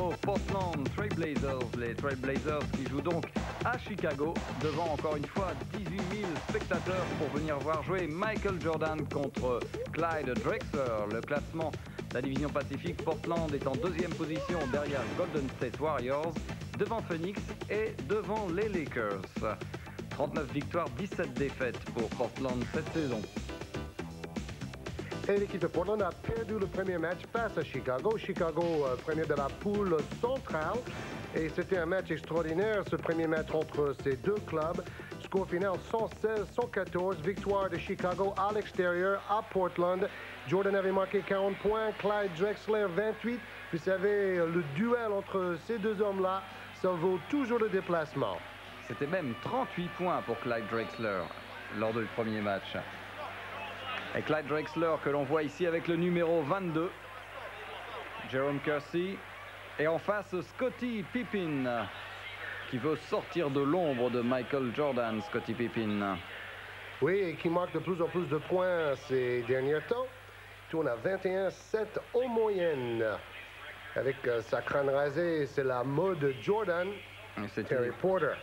aux Portland Trail Blazers. Les Trail Blazers qui jouent donc à Chicago devant encore une fois 18 000 spectateurs pour venir voir jouer Michael Jordan contre Clyde Drexler. Le classement de la division Pacifique, Portland est en deuxième position derrière Golden State Warriors, devant Phoenix et devant les Lakers. 39 victoires, 17 défaites pour Portland cette saison. Et l'équipe de Portland a perdu le premier match face à Chicago. Chicago, premier de la poule centrale. Et c'était un match extraordinaire, ce premier match entre ces deux clubs. Score final 116-114, victoire de Chicago à l'extérieur, à Portland. Jordan avait marqué 40 points, Clyde Drexler 28. Vous savez, le duel entre ces deux hommes-là, ça vaut toujours le déplacement. C'était même 38 points pour Clyde Drexler lors du premier match. Et Clyde Drexler que l'on voit ici avec le numéro 22, Jerome Kersey. Et en face, Scottie Pippen, qui veut sortir de l'ombre de Michael Jordan, Scottie Pippen. Oui, et qui marque de plus en plus de points ces derniers temps. Il tourne à 21-7 en moyenne. Avec sa crâne rasée, c'est la mode Jordan. Terry Porter.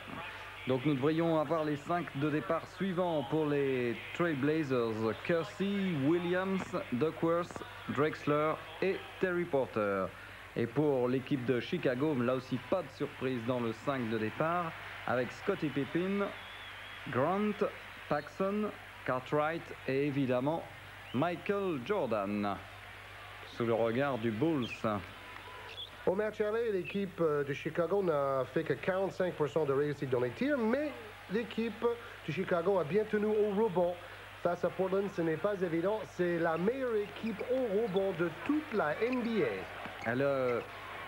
Donc nous devrions avoir les 5 de départ suivants pour les Trail Blazers. Kersey, Williams, Duckworth, Drexler et Terry Porter. Et pour l'équipe de Chicago, là aussi pas de surprise dans le 5 de départ, avec Scottie Pippen, Grant, Paxson, Cartwright et évidemment Michael Jordan, sous le regard du Bulls. Au match aller, l'équipe de Chicago n'a fait que 45% de réussite dans les tirs, mais l'équipe de Chicago a bien tenu au rebond. Face à Portland, ce n'est pas évident. C'est la meilleure équipe au rebond de toute la NBA.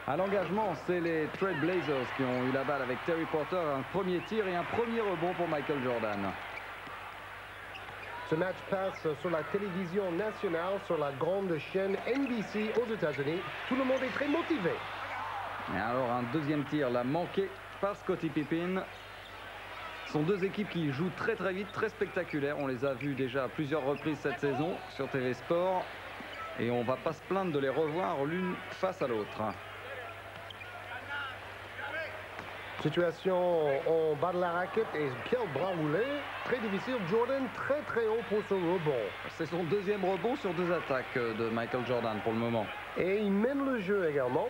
À l'engagement, c'est les Trail Blazers qui ont eu la balle avec Terry Porter, un premier tir et un premier rebond pour Michael Jordan. Ce match passe sur la télévision nationale, sur la grande chaîne NBC aux États-Unis. Tout le monde est très motivé. Et alors un deuxième tir l'a manqué par Scottie Pippen. Ce sont deux équipes qui jouent très vite, très spectaculaires. On les a vus déjà à plusieurs reprises cette saison sur TV Sport. Et on ne va pas se plaindre de les revoir l'une face à l'autre. Situation en bas de la raquette et quel bras roulé. Très difficile. Jordan très haut pour ce rebond. C'est son deuxième rebond sur 2 attaques de Michael Jordan pour le moment. Et il mène le jeu également.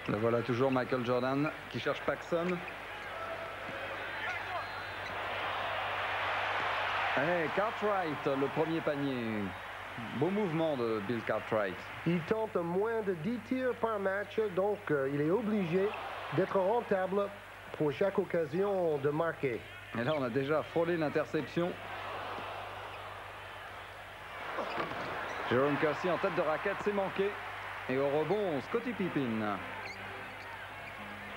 Le voilà toujours Michael Jordan qui cherche Paxson. Allez, Cartwright, le premier panier. Beau mouvement de Bill Cartwright. Il tente moins de 10 tirs par match, donc il est obligé d'être rentable pour chaque occasion de marquer. Et là, on a déjà frôlé l'interception. Jerome Kersey en tête de raquette, c'est manqué. Et au rebond, Scottie Pippen.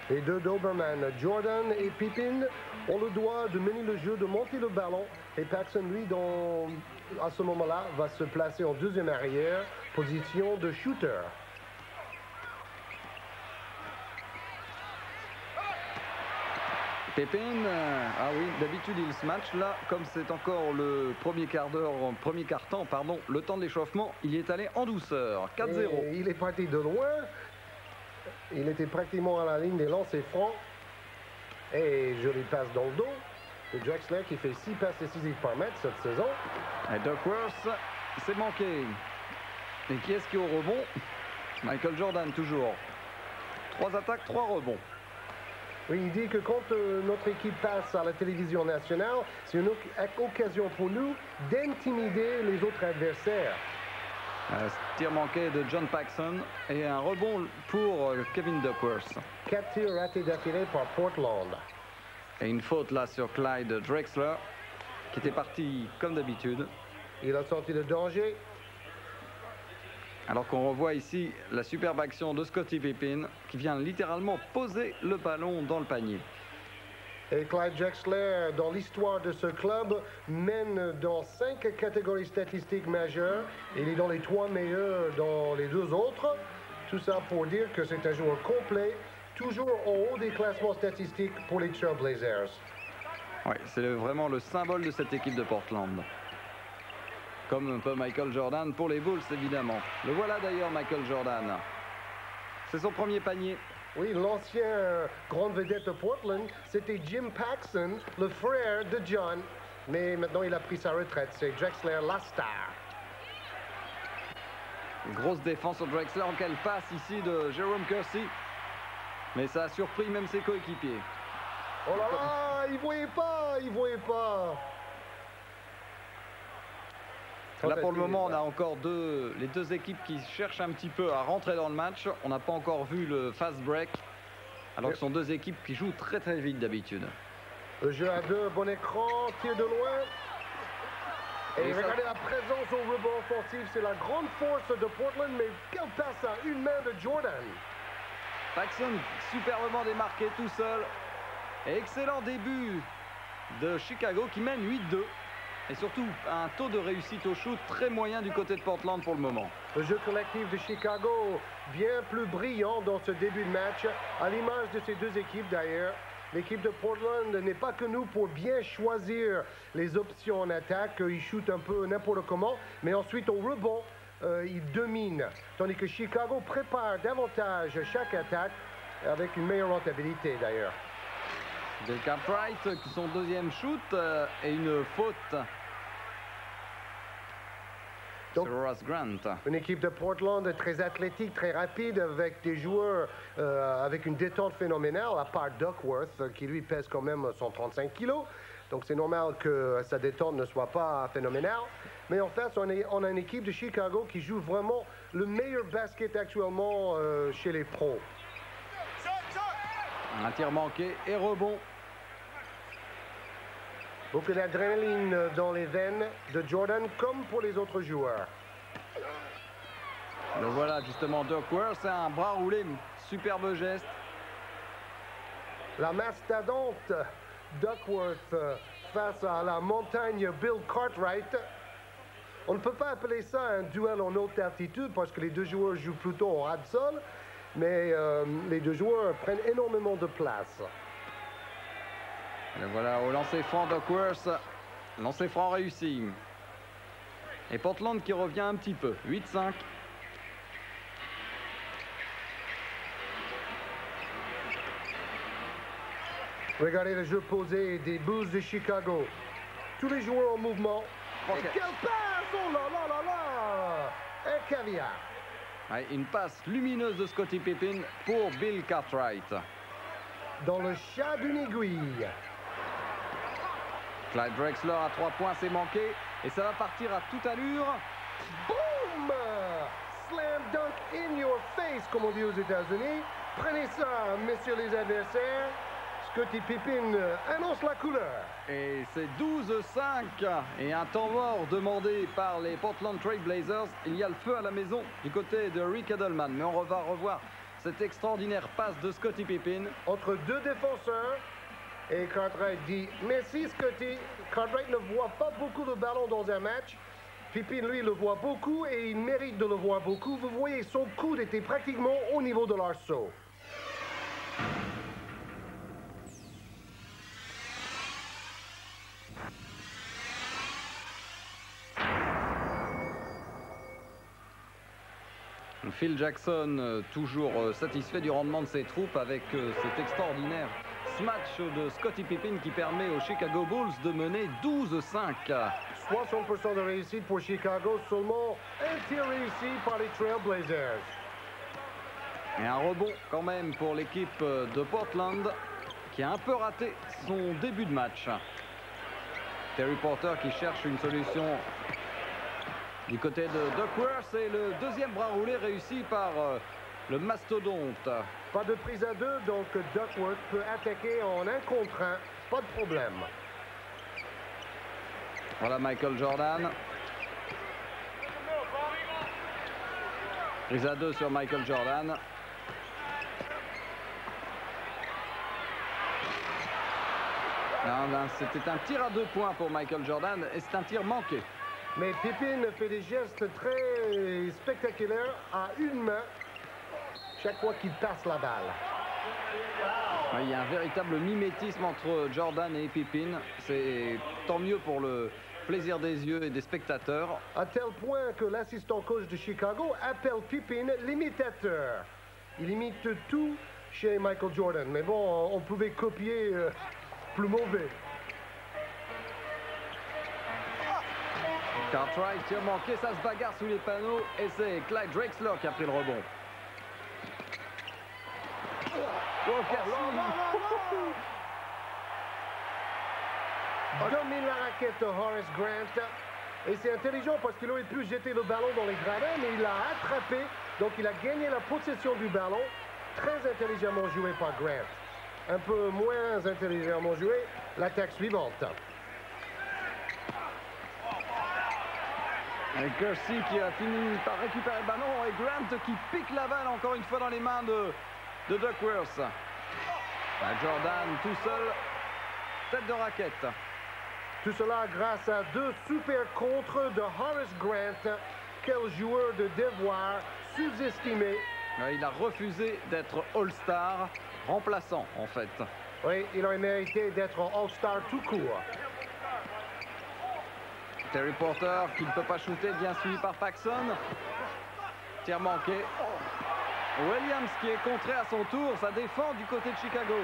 Les deux Doberman, Jordan et Pippen, ont le droit de mener le jeu, de monter le ballon. Et Paxson, lui, à ce moment-là, va se placer en deuxième arrière, position de shooter. Pippen, ah oui, d'habitude il se match là, comme c'est encore le premier quart-temps, pardon, le temps de l'échauffement, il y est allé en douceur, 4-0. Il est parti de loin, il était pratiquement à la ligne des lancers francs, et jolie passe dans le dos de Drexler qui fait 6 passes décisives par match cette saison. Et Duckworth, c'est manqué. Et qui est-ce qui est au rebond? Michael Jordan toujours. 3 attaques, 3 rebonds. Oui, il dit que quand notre équipe passe à la télévision nationale, c'est une occasion pour nous d'intimider les autres adversaires. Tir manqué de John Paxson et un rebond pour Kevin Duckworth. 4 tirs ratés d'affilée par Portland. Et une faute là sur Clyde Drexler, qui était parti comme d'habitude. Il a senti le danger. Alors qu'on revoit ici la superbe action de Scottie Pippen qui vient littéralement poser le ballon dans le panier. Et Clyde Drexler, dans l'histoire de ce club, mène dans 5 catégories statistiques majeures. Il est dans les 3 meilleurs dans les 2 autres. Tout ça pour dire que c'est un joueur complet, toujours en haut des classements statistiques pour les Trail Blazers. Oui, c'est vraiment le symbole de cette équipe de Portland. comme un peu Michael Jordan pour les Bulls, évidemment. Le voilà d'ailleurs, Michael Jordan. C'est son premier panier. Oui, l'ancien grande vedette de Portland, c'était Jim Paxson, le frère de John. Mais maintenant, il a pris sa retraite. C'est Drexler, la star. Grosse défense sur Drexler. Quelle passe ici de Jerome Kersey. Mais ça a surpris même ses coéquipiers. Oh là là, il voyait pas, il voyait pas. Là, pour le moment, on a encore les deux équipes qui cherchent un petit peu à rentrer dans le match. On n'a pas encore vu le fast break, alors que ce sont deux équipes qui jouent très très vite d'habitude. Le jeu à deux, bon écran, tir de loin. Et regardez la présence au rebond offensif, c'est la grande force de Portland, mais quelle passe à une main de Jordan. Paxson superbement démarqué tout seul. Et excellent début de Chicago qui mène 8-2. Et surtout, un taux de réussite au shoot très moyen du côté de Portland pour le moment. Le jeu collectif de Chicago, bien plus brillant dans ce début de match, à l'image de ces deux équipes d'ailleurs. L'équipe de Portland n'est pas que nous pour bien choisir les options en attaque. Ils shootent un peu n'importe comment, mais ensuite au rebond, ils dominent. Tandis que Chicago prépare davantage chaque attaque avec une meilleure rentabilité d'ailleurs. Bill Cartwright, son deuxième shoot et une faute donc, sur Ross Grant. Une équipe de Portland très athlétique, très rapide, avec des joueurs avec une détente phénoménale, à part Duckworth, qui lui pèse quand même 135 kilos. Donc c'est normal que sa détente ne soit pas phénoménale. Mais en fait, on a une équipe de Chicago qui joue vraiment le meilleur basket actuellement chez les pros. Un tir manqué et rebond. Beaucoup d'adrénaline dans les veines de Jordan comme pour les autres joueurs. Le voilà justement Duckworth, c'est un bras roulé, superbe geste. La mastodonte Duckworth face à la montagne Bill Cartwright. On ne peut pas appeler ça un duel en haute altitude parce que les deux joueurs jouent plutôt au ras de sol. Mais les deux joueurs prennent énormément de place. Et voilà, au lancer franc Duckworth, lancer franc réussi. Et Portland qui revient un petit peu, 8-5. Regardez le jeu posé des Bulls de Chicago. Tous les joueurs en mouvement. Et quelle passe! Oh là là là là! Un caviar. Ouais, une passe lumineuse de Scottie Pippen pour Bill Cartwright. Dans le chat d'une aiguille. Clyde Drexler à 3 points, c'est manqué. Et ça va partir à toute allure. Boum! Slam dunk in your face, comme on dit aux États-Unis. Prenez ça, messieurs les adversaires. Scottie Pippen annonce la couleur. Et c'est 12-5 et un temps mort demandé par les Portland Trail Blazers. Il y a le feu à la maison du côté de Rick Edelman. Mais on va revoir cette extraordinaire passe de Scottie Pippen. Entre deux défenseurs. Et Cartwright dit « Merci Scottie ». Cartwright ne voit pas beaucoup de ballons dans un match. Pippen, lui, le voit beaucoup et il mérite de le voir beaucoup. Vous voyez, son coude était pratiquement au niveau de l'arceau. Phil Jackson, toujours satisfait du rendement de ses troupes avec cet extraordinaire smash de Scottie Pippen qui permet aux Chicago Bulls de mener 12-5. 60% de réussite pour Chicago, seulement un tir réussi par les Trail Blazers. Et un rebond quand même pour l'équipe de Portland qui a un peu raté son début de match. Terry Porter qui cherche une solution du côté de Duckworth et le deuxième bras roulé réussi par le mastodonte. Pas de prise à deux, donc Duckworth peut attaquer en 1 contre 1. Pas de problème. Voilà Michael Jordan. Prise à deux sur Michael Jordan. C'était un tir à 2 points pour Michael Jordan et c'est un tir manqué. Mais Pippen fait des gestes très spectaculaires à une main chaque fois qu'il passe la balle. Oui, il y a un véritable mimétisme entre Jordan et Pippen. C'est tant mieux pour le plaisir des yeux et des spectateurs. À tel point que l'assistant coach de Chicago appelle Pippen l'imitateur. Il imite tout chez Michael Jordan. Mais bon, on pouvait copier plus mauvais. Cartwright qui a manqué, ça se bagarre sous les panneaux et c'est Clyde Drexler qui a pris le rebond. Oh, Domine la raquette Horace Grant. Et c'est intelligent parce qu'il aurait pu jeter le ballon dans les gradins, mais il l'a attrapé. Donc il a gagné la possession du ballon. Très intelligemment joué par Grant. Un peu moins intelligemment joué, l'attaque suivante. Et Kersey qui a fini par récupérer le ballon et Grant qui pique la balle encore une fois dans les mains de Duckworth. Jordan tout seul, tête de raquette. Tout cela grâce à deux super contres de Horace Grant. Quel joueur de devoir sous-estimé. Il a refusé d'être All-Star, remplaçant en fait. Oui, il aurait mérité d'être All-Star tout court. Terry Porter qui ne peut pas shooter, bien suivi par Paxson. Tir manqué. Williams qui est contré à son tour, ça défend du côté de Chicago.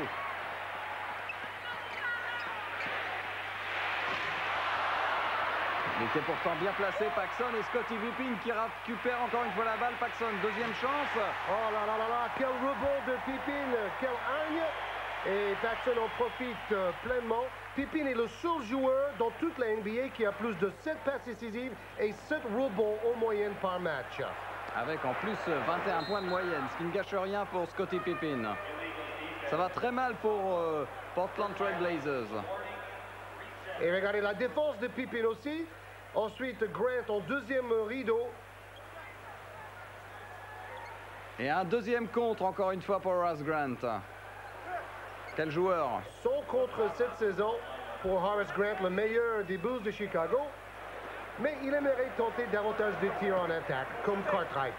Il était pourtant bien placé, Paxson, et Scottie Pippen qui récupère encore une fois la balle. Paxson, deuxième chance. Oh là là là là, quel rebond de Pippen, quel hargne. Et Paxson en profite pleinement. Pippen est le seul joueur dans toute la NBA qui a plus de 7 passes décisives et 7 rebonds en moyenne par match. Avec en plus 21 points de moyenne, ce qui ne gâche rien pour Scottie Pippen. Ça va très mal pour Portland Trail Blazers. Et regardez la défense de Pippen aussi. Ensuite, Grant en deuxième rideau. Et un deuxième contre encore une fois pour Horace Grant. Quel joueur. Son contre cette saison pour Horace Grant, le meilleur des Bulls de Chicago. Mais il aimerait tenter davantage de tirs en attaque, comme Cartwright.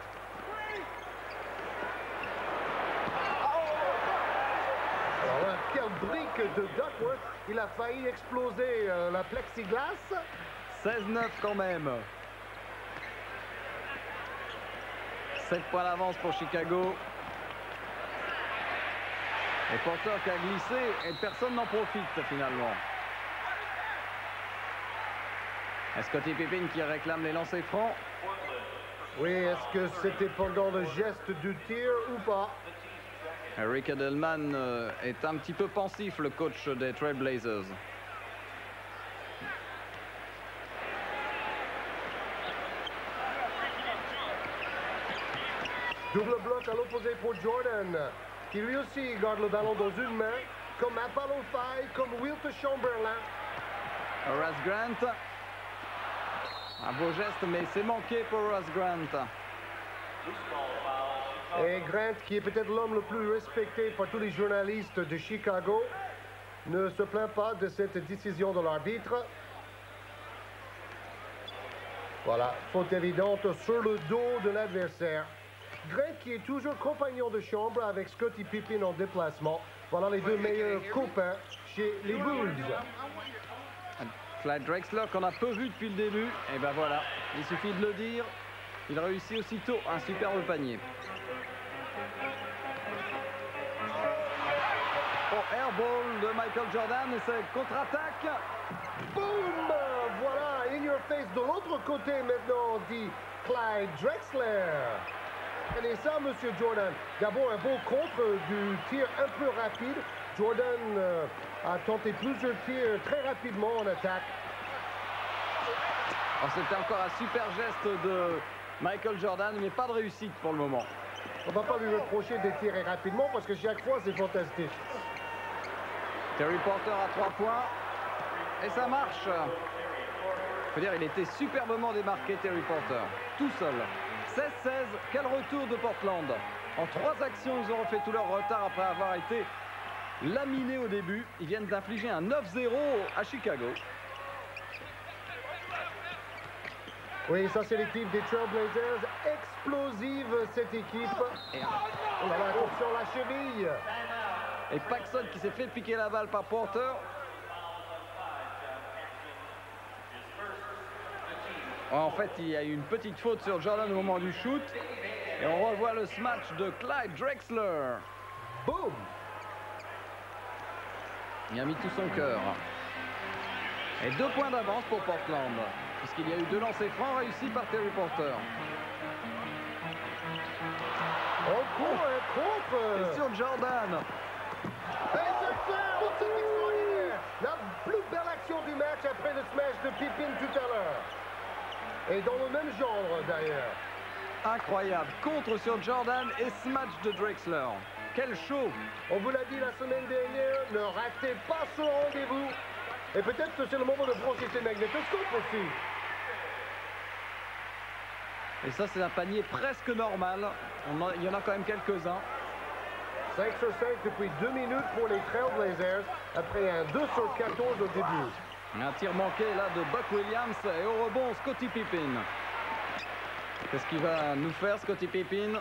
Alors là, quel brique de Duckworth. Il a failli exploser la plexiglas. 16-9 quand même. 7 points d'avance pour Chicago. Et Porter qui a glissé et personne n'en profite finalement. Et Scottie Pippen qui réclame les lancers francs. Oui, est-ce que c'était pendant le geste du tir ou pas? Rick Edelman est un petit peu pensif, le coach des Trail Blazers. Double bloc à l'opposé pour Jordan, qui lui aussi garde le ballon dans une main, comme Apollo Faye, comme Wilt Chamberlain. Horace Grant. Un beau geste, mais c'est manqué pour Horace Grant. Et Grant, qui est peut-être l'homme le plus respecté par tous les journalistes de Chicago, ne se plaint pas de cette décision de l'arbitre. Voilà, faute évidente sur le dos de l'adversaire. Grant qui est toujours compagnon de chambre avec Scottie Pippen en déplacement. Voilà les deux meilleurs copains chez les Bulls. Clyde Drexler qu'on a peu vu depuis le début. Et ben voilà, il suffit de le dire. Il réussit aussitôt un superbe panier. Oh, airball de Michael Jordan et c'est contre-attaque. Boum! Voilà, in your face de l'autre côté maintenant, dit Clyde Drexler. Et ça, monsieur Jordan. D'abord, un beau contre du tir un peu rapide. Jordan a tenté plusieurs tirs très rapidement en attaque. Oh, c'était encore un super geste de Michael Jordan, mais pas de réussite pour le moment. On ne va pas lui reprocher de tirer rapidement parce que chaque fois, c'est fantastique. Terry Porter à 3 points. Et ça marche. Je veux dire, il était superbement démarqué, Terry Porter. Tout seul. 16-16, quel retour de Portland. En 3 actions, ils ont refait tout leur retard après avoir été laminés au début. Ils viennent d'infliger un 9-0 à Chicago. Oui, ça c'est l'équipe des Trail Blazers. Explosive cette équipe. Oh là là, attention la cheville. Et Paxson qui s'est fait piquer la balle par Porter. En fait, il y a eu une petite faute sur Jordan au moment du shoot. Et on revoit le smash de Clyde Drexler. Boum! Il a mis tout son cœur. Et 2 points d'avance pour Portland, puisqu'il y a eu 2 lancers francs réussis par Terry Porter. Encore un contre! Et sur Jordan. Et c'est extraordinaire! La plus belle action du match après le smash de Pippen tout à l'heure. Et dans le même genre d'ailleurs. Incroyable. Contre sur Jordan et smash de Drexler. Quel show! On vous l'a dit la semaine dernière, ne ratez pas ce rendez-vous. Et peut-être que c'est le moment de brancher ses magnétoscopes aussi. Et ça, c'est un panier presque normal. Il y en a quand même quelques-uns. 5 sur 5 depuis 2 minutes pour les Trailblazers, après un 2 sur 14 au début. Un tir manqué là de Buck Williams et au rebond Scottie Pippen. Qu'est-ce qu'il va nous faire, Scottie Pippen?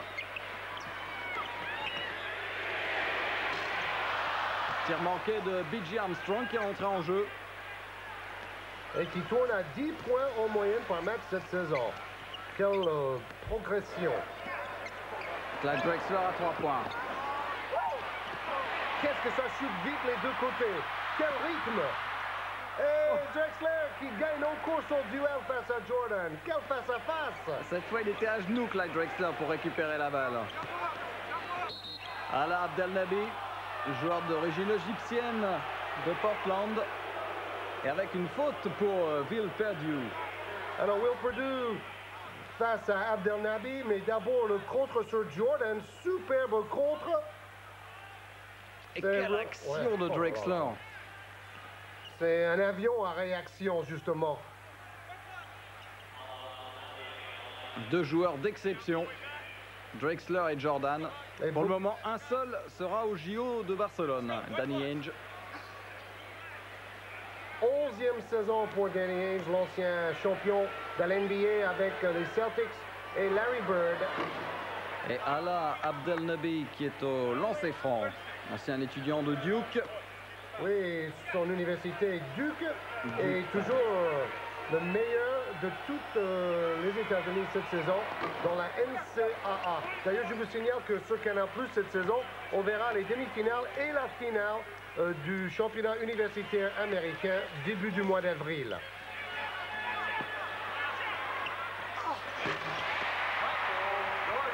Tir manqué de B.J. Armstrong qui est entré en jeu. Et qui tourne à 10 points en moyenne par match cette saison. Quelle progression. Clyde Drexler à 3 points. Qu'est-ce que ça chute vite les deux côtés. Quel rythme. Et Drexler qui gagne encore son duel face à Jordan. Quel face-à-face. Cette fois, il était à genoux, Clyde Drexler, pour récupérer la balle. Alaa Abdelnaby, joueur d'origine égyptienne de Portland. Et avec une faute pour Will Perdue. Alors Will Perdue face à Abdelnaby, mais d'abord le contre sur Jordan. Superbe contre. Et quelle action de Drexler. C'est un avion à réaction, justement. 2 joueurs d'exception, Drexler et Jordan. Et pour le moment, un seul sera au JO de Barcelone, Danny Ainge. 11e saison pour Danny Ainge, l'ancien champion de l'NBA avec les Celtics et Larry Bird. Et Alaa Abdelnaby qui est au lancer franc, ancien étudiant de Duke. Oui, son université Duke est toujours le meilleur de toutes les États-Unis cette saison dans la NCAA. D'ailleurs, je vous signale que sur Canal+, cette saison, on verra les demi-finales et la finale du championnat universitaire américain début du mois d'avril.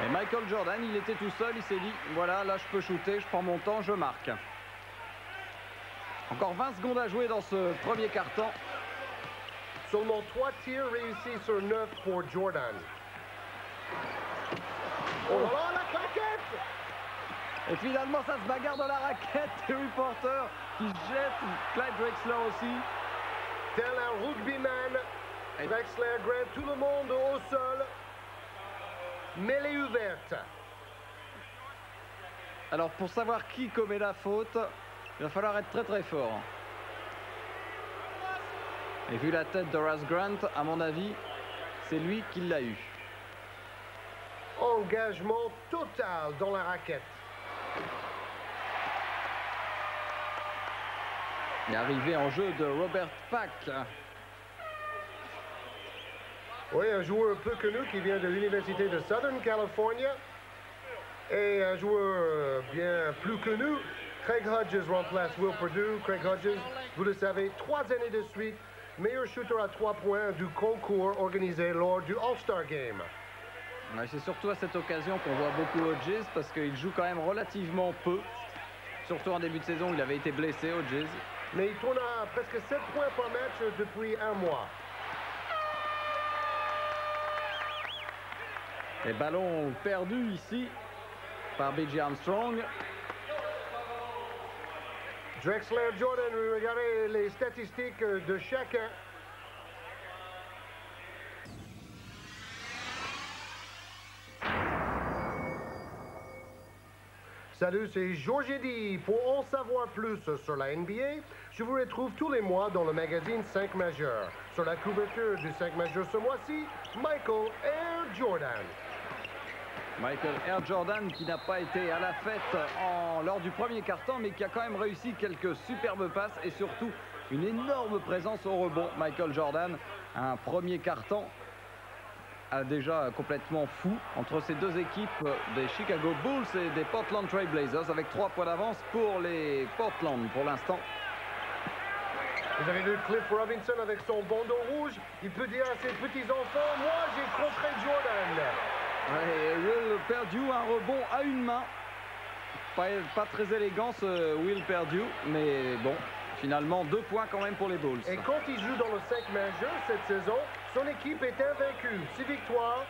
Et Michael Jordan, il était tout seul, il s'est dit, voilà, là je peux shooter, je prends mon temps, je marque. Encore 20 secondes à jouer dans ce premier quart-temps. Seulement 3 tirs réussis sur 9 pour Jordan. Oh là là, la claquette! Et finalement, ça se bagarre dans la raquette. Terry Porter qui jette Clyde Drexler aussi. Tel un rugbyman, Drexler gratte tout le monde au sol. Mêlée ouverte. Alors, pour savoir qui commet la faute, il va falloir être très très fort. Et vu la tête de Horace Grant, à mon avis, c'est lui qui l'a eu. Engagement total dans la raquette. Il est arrivé en jeu de Robert Pack. Oui, un joueur peu connu qui vient de l'Université de Southern California. Et un joueur bien plus connu, Craig Hodges remplace Will Perdue. Craig Hodges, vous le savez, 3 années de suite, meilleur shooter à 3 points du concours organisé lors du All-Star Game. Ouais, c'est surtout à cette occasion qu'on voit beaucoup Hodges parce qu'il joue quand même relativement peu. Surtout en début de saison, il avait été blessé, Hodges. Mais il tourne à presque 7 points par match depuis un mois. Et ballon perdu ici par B.J. Armstrong. Drexler, Jordan, regardez les statistiques de chacun. Salut, c'est Georges Eddy. Pour en savoir plus sur la NBA, je vous retrouve tous les mois dans le magazine 5 majeurs. Sur la couverture du 5 majeurs ce mois-ci, Michael Air Jordan. Michael Air Jordan qui n'a pas été à la fête lors du premier quart-temps, mais qui a quand même réussi quelques superbes passes et surtout une énorme présence au rebond. Michael Jordan, un premier quart-temps déjà complètement fou entre ces deux équipes des Chicago Bulls et des Portland Trail Blazers, avec 3 points d'avance pour les Portland pour l'instant. Vous avez vu Cliff Robinson avec son bandeau rouge. Il peut dire à ses petits-enfants, moi j'ai contré Jordan. Ouais, Will Perdue, un rebond à une main. Pas très élégant ce Will Perdue, mais bon, finalement 2 points quand même pour les Bulls. Et quand il joue dans le 5 majeur cette saison, son équipe est invaincue. 6 victoires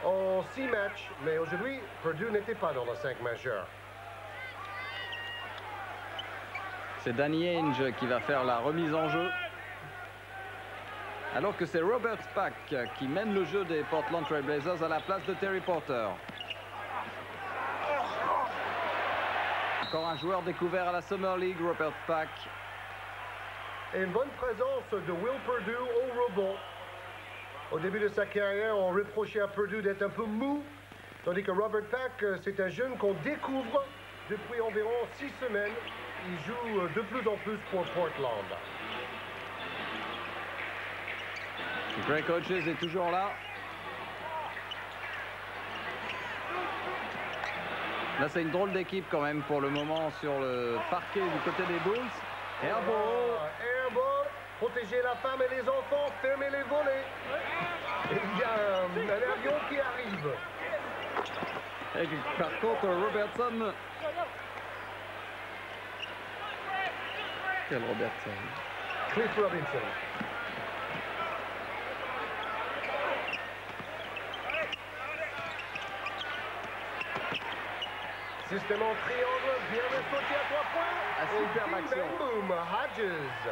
en 6 matchs, mais aujourd'hui, Perdue n'était pas dans le 5 majeur. C'est Danny Ainge qui va faire la remise en jeu. Alors que c'est Robert Pack qui mène le jeu des Portland Trail Blazers à la place de Terry Porter. Encore un joueur découvert à la Summer League, Robert Pack. Et une bonne présence de Will Perdue au rebond. Au début de sa carrière, on reprochait à Perdue d'être un peu mou, tandis que Robert Pack, c'est un jeune qu'on découvre depuis environ 6 semaines. Il joue de plus en plus pour Portland. Greg Hodges est toujours là. Là, c'est une drôle d'équipe quand même pour le moment sur le parquet du côté des Bulls. Airball. Airball. Protéger la femme et les enfants. Fermer les volets. Et il y a un avion qui arrive. Et par contre, Robertson. Quel Robertson? Cliff Robinson. Système en triangle, bien sauté à 3 points. Superbe action. Boom, Hodges.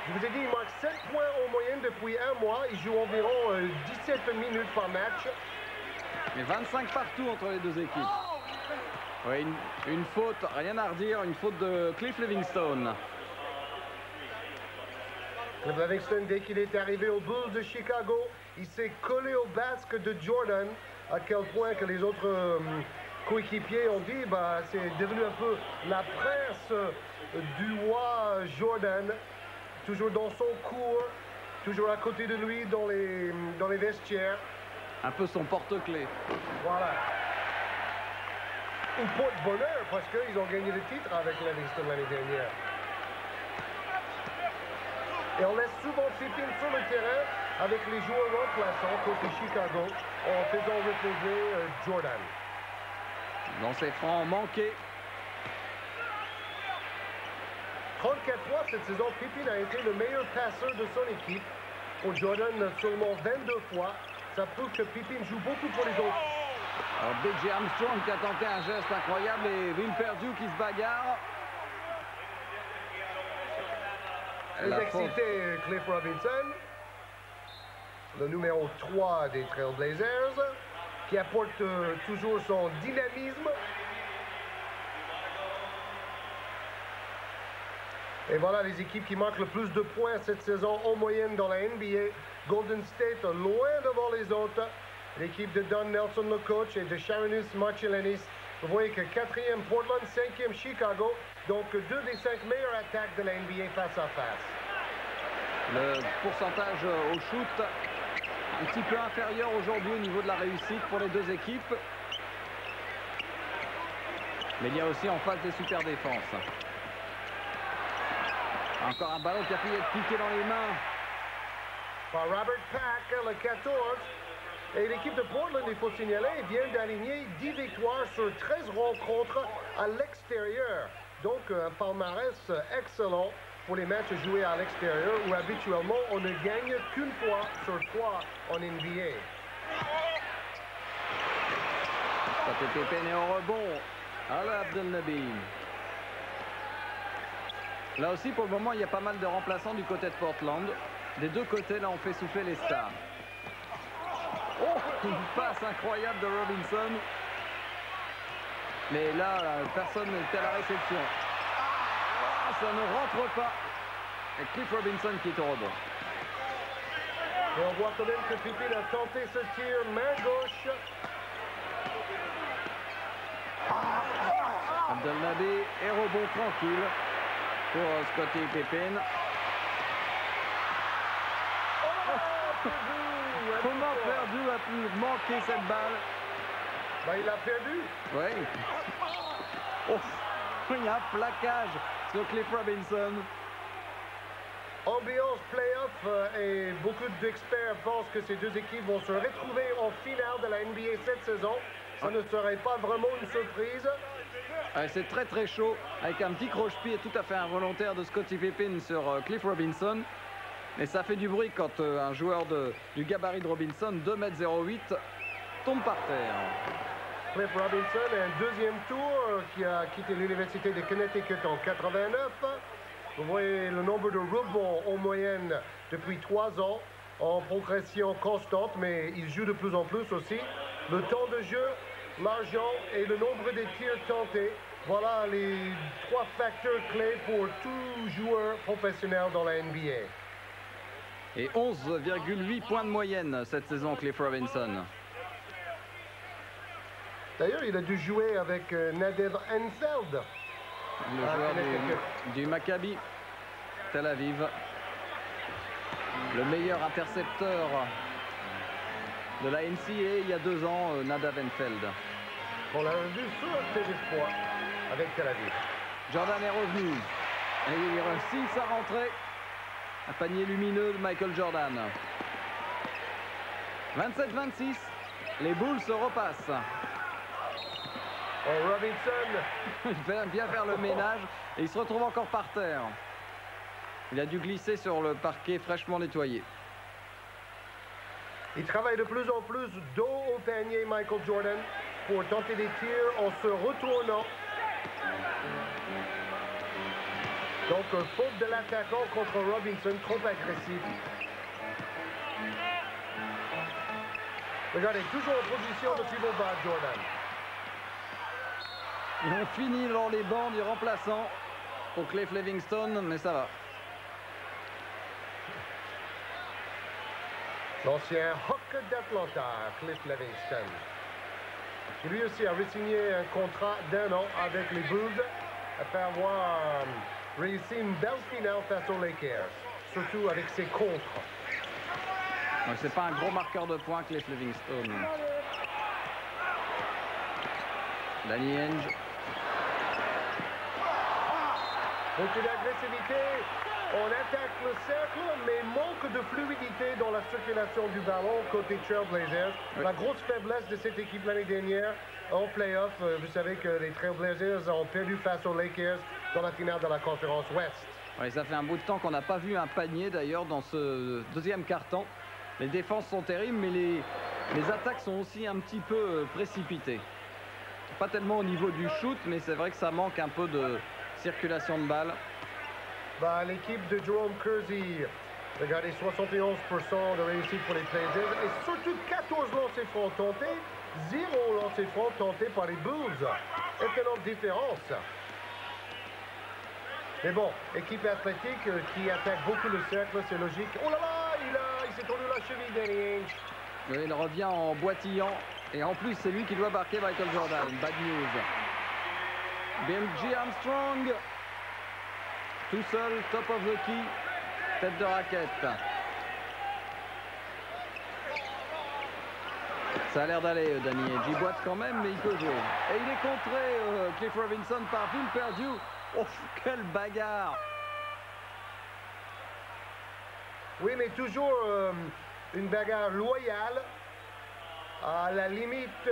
Je vous ai dit, il marque 7 points en moyenne depuis un mois. Il joue environ 17 minutes par match. Mais 25 partout entre les deux équipes. Oui, une faute, rien à redire, une faute de Cliff Livingstone. Cliff Livingstone, dès qu'il est arrivé aux Bulls de Chicago, il s'est collé au basque de Jordan, à quel point que les autres coéquipiers ont dit, bah, c'est devenu un peu la presse du roi Jordan, toujours dans son cours, toujours à côté de lui dans les vestiaires. Un peu son porte-clés. Voilà. Un porte-bonheur parce qu'ils ont gagné le titre avec Livingston l'année dernière. Et on laisse souvent Pippen sur le terrain avec les joueurs remplaçants côté Chicago en faisant reposer Jordan. Dans ses francs manqués. 34 fois cette saison, Pippen a été le meilleur passeur de son équipe. Pour Jordan, seulement 22 fois. Ça prouve que Pippen joue beaucoup pour les autres. Alors, Big J. Armstrong qui a tenté un geste incroyable et Will Perdue qui se bagarre. Très excité, Cliff Robinson, le numéro 3 des Trailblazers, qui apporte toujours son dynamisme. Et voilà les équipes qui marquent le plus de points cette saison en moyenne dans la NBA. Golden State loin devant les autres. L'équipe de Don Nelson, le coach, et de Sharonus Marcellenis. Vous voyez que 4e Portland, 5e Chicago. Donc 2 des 5 meilleures attaques de la NBA face à face. Le pourcentage au shoot un petit peu inférieur aujourd'hui au niveau de la réussite pour les deux équipes. Mais il y a aussi en face des super défenses. Encore un ballon qui a pu être piqué dans les mains. Par Robert Pack, le 14. Et l'équipe de Portland, il faut signaler, vient d'aligner 10 victoires sur 13 rencontres à l'extérieur. Donc, un palmarès excellent pour les matchs joués à l'extérieur où habituellement on ne gagne qu'une fois sur 3 en NBA. Scottie Pippen est au rebond. Alaa Abdelnaby. Là aussi, pour le moment, il y a pas mal de remplaçants du côté de Portland. Des deux côtés, là, on fait souffler les stars. Oh, une passe incroyable de Robinson. Mais là, personne n'était à la réception. Oh, ça ne rentre pas. Et Cliff Robinson qui est au rebond. Et on voit quand même que Pippen a tenté ce tir main gauche. Abdelnaby et rebond tranquille pour Scottie Pippen. Oh, Comment Perdue a pu manquer cette balle? Ben, il a perdu. Oui. Oh, il y a un plaquage sur Cliff Robinson. Ambiance playoff et beaucoup d'experts pensent que ces deux équipes vont se retrouver en finale de la NBA cette saison. Ça ne serait pas vraiment une surprise. C'est très très chaud avec un petit croche-pied tout à fait involontaire de Scottie Pippen sur Cliff Robinson. Mais ça fait du bruit quand un joueur du gabarit de Robinson, 2,08 m, tombe par terre. Cliff Robinson, un deuxième tour qui a quitté l'Université de Connecticut en 89. Vous voyez le nombre de rebonds en moyenne depuis 3 ans, en progression constante, mais il joue de plus en plus aussi. Le temps de jeu, l'argent et le nombre de tirs tentés, voilà les 3 facteurs clés pour tout joueur professionnel dans la NBA. Et 11,8 points de moyenne cette saison, Cliff Robinson. D'ailleurs, il a dû jouer avec Nadav Enfeld. Le joueur du Maccabi Tel Aviv. Le meilleur intercepteur de la NCAA il y a 2 ans, Nadav Enfeld. On l'a vu sur TV3 avec Tel Aviv. Jordan est revenu. Et il réussit sa rentrée. Un panier lumineux de Michael Jordan. 27-26. Les Bulls se repassent. Oh, Robinson. Il fait bien faire le ménage et il se retrouve encore par terre. Il a dû glisser sur le parquet fraîchement nettoyé. Il travaille de plus en plus dos au panier, Michael Jordan, pour tenter des tirs en se retournant. Donc, faute de l'attaquant contre Robinson, trop agressif. Regardez, toujours en position de pivot bas, Jordan. Ils ont fini dans les bancs du remplaçant pour Cliff Livingstone, mais ça va. L'ancien Hawk d'Atlanta, Cliff Livingstone, qui lui aussi a re-signé un contrat d'1 an avec les Bulls après avoir réussi une belle finale face aux Lakers, surtout avec ses contres. C'est pas un gros marqueur de points, Cliff Livingstone. Danny Ainge. Beaucoup d'agressivité, on attaque le cercle, mais manque de fluidité dans la circulation du ballon côté Trailblazers. Oui. La grosse faiblesse de cette équipe l'année dernière en playoff, vous savez que les Trailblazers ont perdu face aux Lakers dans la finale de la conférence Ouest. Oui, ça fait un bout de temps qu'on n'a pas vu un panier d'ailleurs dans ce deuxième quart-temps. Les défenses sont terribles, mais les attaques sont aussi un petit peu précipitées. Pas tellement au niveau du shoot, mais c'est vrai que ça manque un peu de circulation de balles. Bah, l'équipe de Jerome Kersey, regardez, 71% de réussite pour les Blazers et surtout 14 lancers francs tentés, 0 lancers francs tentés par les Bulls. Étonnante différence. Mais bon, équipe athlétique qui attaque beaucoup le cercle, c'est logique. Oh là là, il s'est tourné la cheville, Danny Ainge. Oui, il revient en boitillant. Et en plus, c'est lui qui doit marquer Michael Jordan. Bad news. Benji Armstrong. Tout seul, top of the key. Tête de raquette. Ça a l'air d'aller, Danny Ainge. Il boite quand même, mais il peut jouer. Et il est contré, Cliff Robinson, par Will Perdue. Oh, quelle bagarre! Oui, mais toujours une bagarre loyale. À la limite,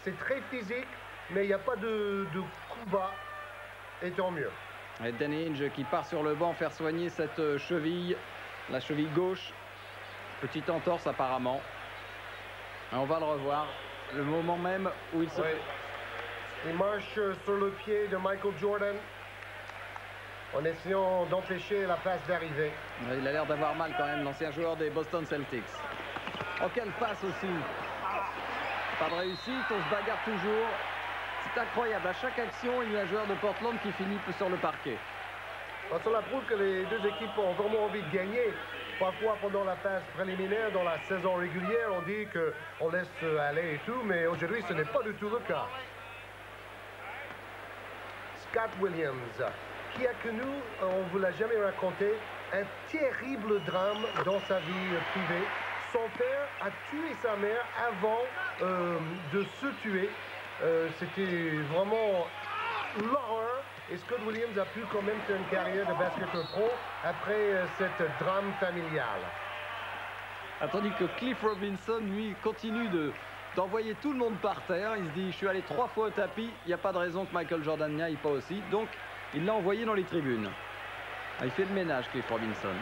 c'est très physique, mais il n'y a pas de coup bas. Et tant mieux. Et Danny Ainge qui part sur le banc faire soigner cette cheville, la cheville gauche. Petite entorse apparemment. Et on va le revoir. Le moment même où il se... Oui. Il marche sur le pied de Michael Jordan en essayant d'empêcher la passe d'arriver. Il a l'air d'avoir mal quand même, l'ancien joueur des Boston Celtics. Oh, quelle passe aussi! Pas de réussite, on se bagarre toujours. C'est incroyable, à chaque action, il y a un joueur de Portland qui finit sur le parquet. Cela prouve que les deux équipes ont vraiment envie de gagner. Parfois, pendant la phase préliminaire, dans la saison régulière, on dit qu'on laisse aller et tout, mais aujourd'hui, ce n'est pas du tout le cas. Scott Williams, qui a connu, on ne vous l'a jamais raconté, un terrible drame dans sa vie privée son père a tué sa mère avant de se tuer. C'était vraiment l'horreur. Et Scott Williams a pu quand même faire une carrière de basketteur pro après cette drame familiale. Tandis que Cliff Robinson, lui, continue d'envoyer tout le monde par terre. Il se dit, je suis allé 3 fois au tapis, il n'y a pas de raison que Michael Jordan n'y aille pas aussi. Donc, il l'a envoyé dans les tribunes. Il fait le ménage, Cliff Robinson.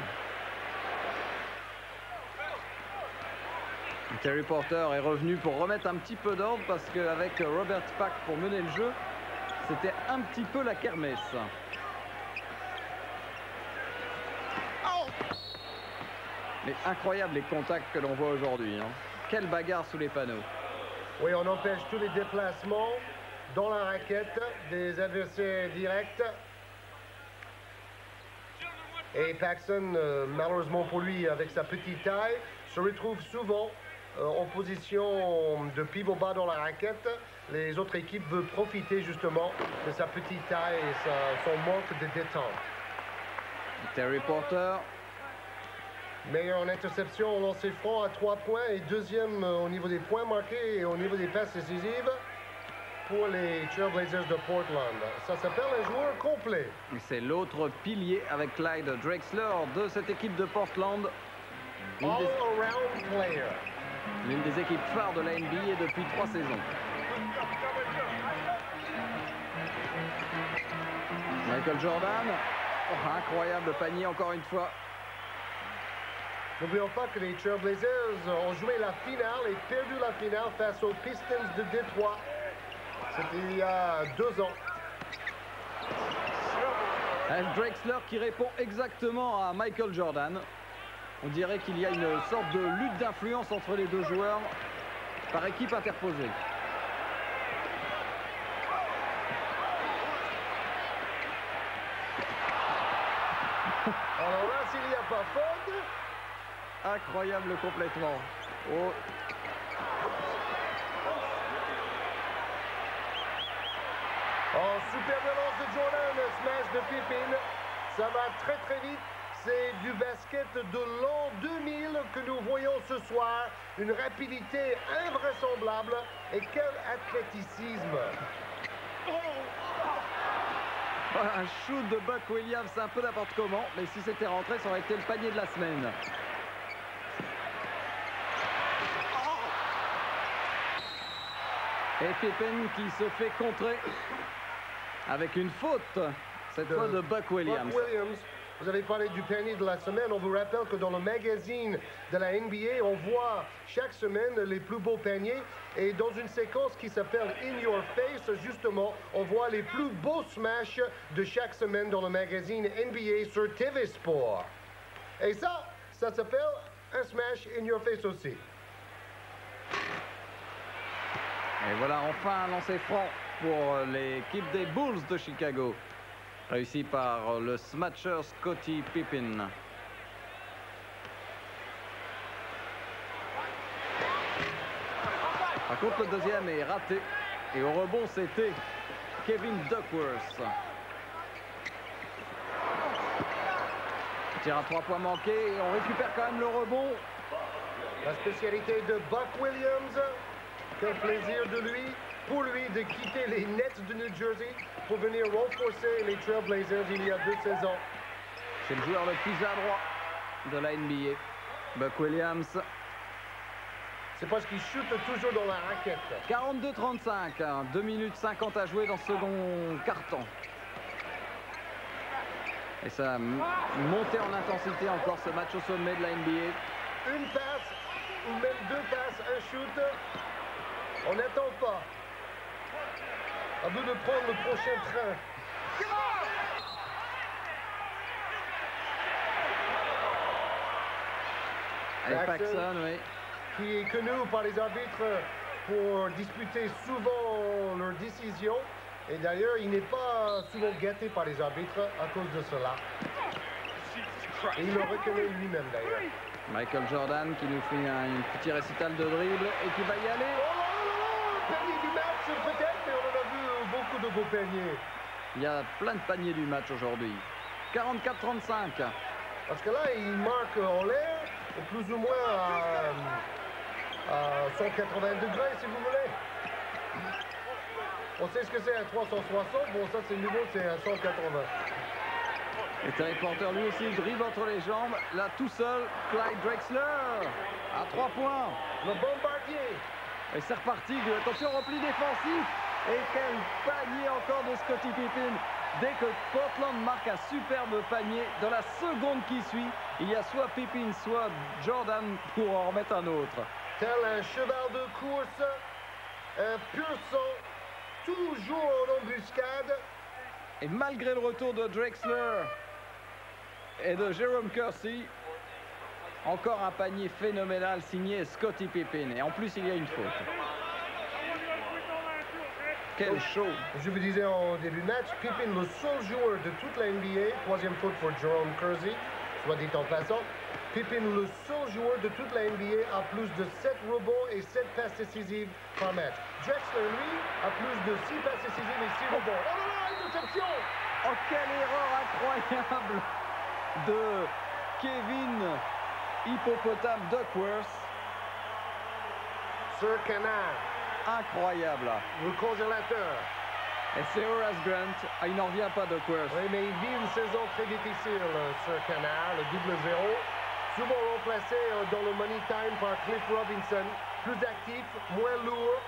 Terry Porter est revenu pour remettre un petit peu d'ordre parce qu'avec Robert Pack pour mener le jeu, c'était un petit peu la kermesse. Mais incroyable les contacts que l'on voit aujourd'hui. Quelle bagarre sous les panneaux. Oui, on empêche tous les déplacements dans la raquette des adversaires directs. Et Paxson, malheureusement pour lui, avec sa petite taille, se retrouve souvent en position de pivot bas dans la raquette. Les autres équipes veulent profiter justement de sa petite taille et son manque de détente. Terry Porter. Meilleur en interception au lancer franc à 3 points et deuxième au niveau des points marqués et au niveau des passes décisives pour les Trailblazers de Portland. Ça s'appelle un joueur complet. C'est l'autre pilier avec Clyde Drexler de cette équipe de Portland. All-around player. L'une des équipes phares de la NBA depuis 3 saisons. Michael Jordan. Oh, incroyable panier encore une fois. N'oublions pas que les Trailblazers ont joué la finale et perdu la finale face aux Pistons de Détroit. C'était il y a 2 ans. Drexler qui répond exactement à Michael Jordan. On dirait qu'il y a une sorte de lutte d'influence entre les deux joueurs par équipe interposée. Alors là, s'il n'y a pas faute... Incroyable complètement. Oh. Oh, super violence de Jordan, smash de Pippen. Ça va très très vite. C'est du basket de l'an 2000 que nous voyons ce soir. Une rapidité invraisemblable. Et quel athléticisme. Un shoot de Buck Williams, un peu n'importe comment. Mais si c'était rentré, ça aurait été le panier de la semaine. Et Pippen qui se fait contrer avec une faute, cette fois de Buck Williams. Vous avez parlé du panier de la semaine. On vous rappelle que dans le magazine de la NBA, on voit chaque semaine les plus beaux paniers. Et dans une séquence qui s'appelle In Your Face, justement, on voit les plus beaux smash de chaque semaine dans le magazine NBA sur TV Sport. Et ça s'appelle un smash In Your Face aussi. Et voilà enfin un lancer franc pour l'équipe des Bulls de Chicago. Réussi par le smatcher Scottie Pippen. Par contre, le deuxième est raté. Et au rebond, c'était Kevin Duckworth. Tir à 3 points manqué et on récupère quand même le rebond. La spécialité de Buck Williams. Quel plaisir de lui, pour lui, de quitter les Nets de New Jersey pour venir renforcer les Trailblazers il y a 2 saisons. C'est le joueur le plus adroit de la NBA. Buck Williams. C'est parce qu'il chute toujours dans la raquette. 42-35, 2 minutes 50 à jouer dans ce second quart-temps. Et ça a monté en intensité encore ce match au sommet de la NBA. Une passe, ou même 2 passes, un shoot. On n'attend pas. À nous de prendre le prochain train. Et Paxson, oui. Qui est connu par les arbitres pour disputer souvent leurs décisions. Et d'ailleurs, il n'est pas souvent gâté par les arbitres à cause de cela. Et il le reconnaît lui-même d'ailleurs. Michael Jordan qui nous fait un petit récital de dribble et qui va y aller. Panier du match peut-être, mais on en a vu beaucoup de beaux paniers. Il y a plein de paniers du match aujourd'hui. 44-35. Parce que là, il marque en l'air plus ou moins à 180 degrés, si vous voulez. On sait ce que c'est un 360. Bon, ça, c'est nouveau, c'est un 180. Et Terry Porter, lui aussi, dribble entre les jambes. Là, tout seul, Clyde Drexler à 3 points. Le bombardier. Et c'est reparti. Attention, repli défensif. Et quel panier encore de Scottie Pippen. Dès que Portland marque un superbe panier, dans la seconde qui suit, il y a soit Pippen, soit Jordan pour en remettre un autre. Tel un cheval de course, un pur sang, toujours en embuscade. Et malgré le retour de Drexler et de Jerome Kersey, encore un panier phénoménal signé Scottie Pippen. Et en plus, il y a une faute. Quel show! Je vous disais en début de match, Pippen, le seul joueur de toute la NBA, troisième faute pour Jerome Kersey, soit dit en passant. Pippen, le seul joueur de toute la NBA, a plus de 7 rebonds et 7 passes décisives par match. Drexler, lui, a plus de 6 passes décisives et 6 rebonds. Oh là là, interception! Oh, quelle erreur incroyable de Kevin Hippopotame Duckworth. Sir Canal. Incroyable. Le congélateur. Et c'est Horace Grant. Ah, il n'en revient pas, Duckworth. Oui, mais il vit une saison très difficile, Sir Canal, le double zéro. Souvent remplacé dans le money time par Cliff Robinson. Plus actif, moins lourd.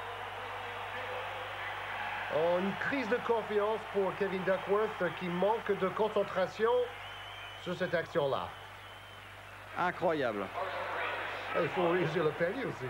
Une crise de confiance pour Kevin Duckworth qui manque de concentration sur cette action-là. Incroyable. Il faut réussir le panier aussi.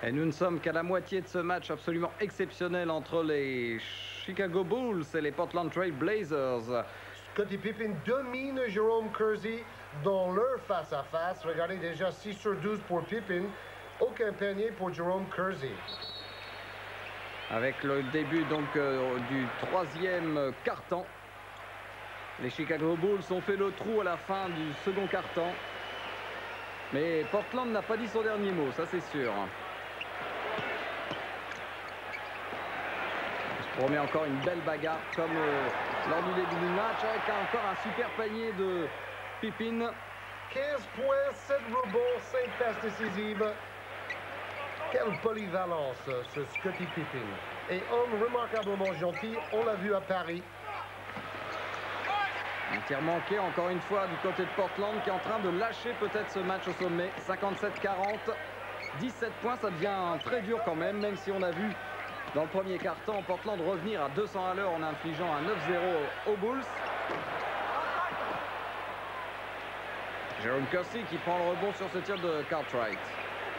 Et nous ne sommes qu'à la moitié de ce match absolument exceptionnel entre les Chicago Bulls et les Portland Trail Blazers. Scottie Pippen domine Jerome Kersey dans leur face-à-face. Regardez déjà 6 sur 12 pour Pippen. Aucun panier pour Jerome Kersey. Avec le début donc du troisième quart-temps. Les Chicago Bulls ont fait le trou à la fin du second quart-temps. Mais Portland n'a pas dit son dernier mot, ça c'est sûr. On remet encore une belle bagarre comme lors du début du match avec encore un super panier de Pippen. 15 points, 7 rebonds, 5 passes décisives. Quelle polyvalence ce Scottie Pippen. Et homme remarquablement gentil, on l'a vu à Paris. Un tir manqué encore une fois du côté de Portland qui est en train de lâcher peut-être ce match au sommet. 57-40, 17 points, ça devient très dur quand même si on a vu dans le premier quart-temps, Portland revenir à 200 à l'heure en infligeant un 9-0 aux Bulls. Jerome Kersey qui prend le rebond sur ce tir de Cartwright.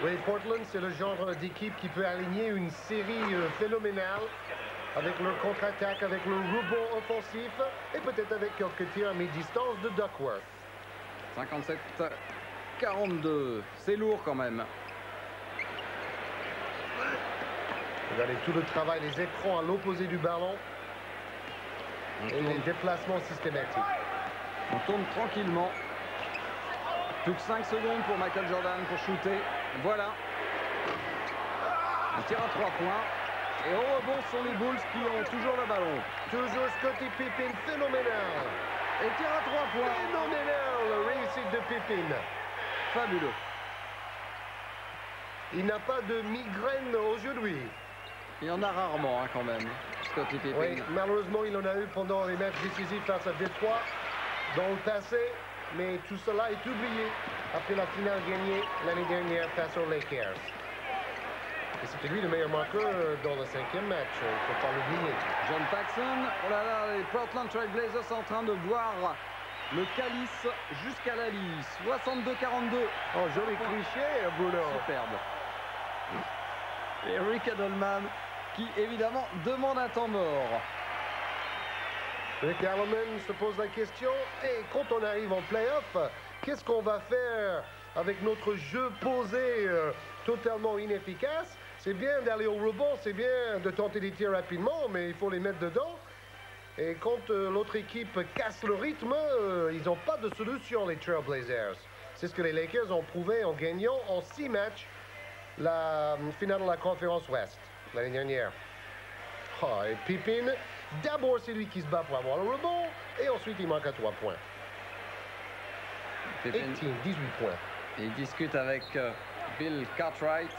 Oui, Portland, c'est le genre d'équipe qui peut aligner une série phénoménale avec leur contre-attaque, avec leur rebond offensif et peut-être avec quelques tirs à mi-distance de Duckworth. 57-42, c'est lourd quand même. Regardez tout le travail, les écrans à l'opposé du ballon et les déplacements systématiques. On tourne tranquillement. Plus que 5 secondes pour Michael Jordan pour shooter. Voilà. Un tir à 3 points. Et au rebond sont les Bulls qui ont toujours le ballon. Toujours Scottie Pippen, phénoménal. Et tir à 3 points. Phénoménal, réussite de Pippen. Fabuleux. Il n'a pas de migraine aujourd'hui. Il y en a rarement quand même, Scottie Pippen. Oui, malheureusement, il en a eu pendant les matchs décisifs face à Détroit dans le passé. Mais tout cela est oublié après la finale gagnée l'année dernière face aux Lakers. Et c'était lui le meilleur marqueur dans le 5e match, il ne faut pas l'oublier. John Paxson, oh là là, les Portland Trail Blazers sont en train de boire le calice jusqu'à la ligne. 62-42. Oh, joli cliché, Bruno. Superbe. Et Rick Adelman qui évidemment demande un temps mort. Rick Adelman se pose la question, et quand on arrive en play-off, qu'est-ce qu'on va faire avec notre jeu posé totalement inefficace? C'est bien d'aller au rebond, c'est bien de tenter des tirs rapidement, mais il faut les mettre dedans. Et quand l'autre équipe casse le rythme, ils n'ont pas de solution, les Trailblazers. C'est ce que les Lakers ont prouvé en gagnant en 6 matchs la finale de la conférence Ouest l'année dernière. Oh, et Pippen, d'abord c'est lui qui se bat pour avoir le rebond et ensuite il marque à 3 points. Pippen, 18 points. il discute avec Bill Cartwright.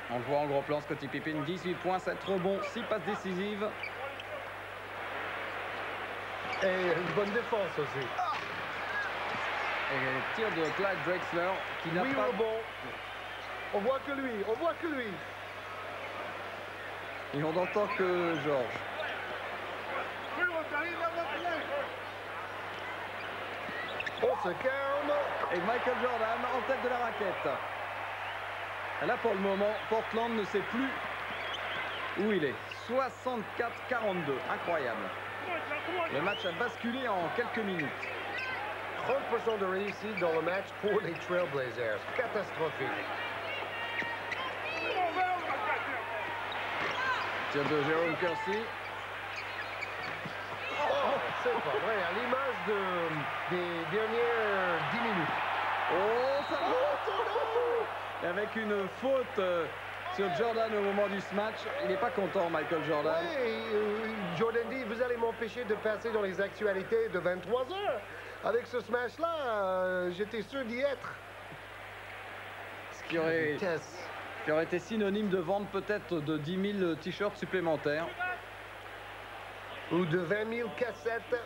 On le voit en gros plan, Scottie Pippen, 18 points, 7 rebonds, 6 passes décisives. Et une bonne défense aussi. Et tir de Clyde Drexler qui n'a pas... rebond. On voit que lui, on voit que lui. Et on n'entend que Georges. On se calme. Et Michael Jordan en tête de la raquette. Et là, pour le moment, Portland ne sait plus où il est. 64-42, incroyable. Le match a basculé en quelques minutes. 30% de réussite dans le match pour les Trailblazers. Catastrophique. Tir de Jérôme Kersey. Oh, c'est pas vrai, à l'image des dernières 10 minutes. Oh, ça va. Et avec une faute sur Jordan au moment du match. Il n'est pas content, Michael Jordan. Oui, Jordan dit, vous allez m'empêcher de passer dans les actualités de 23 heures. Avec ce smash-là, j'étais sûr d'y être. Ce qui aurait été synonyme de vente peut-être de 10 000 t-shirts supplémentaires. Ou de 20 000 cassettes.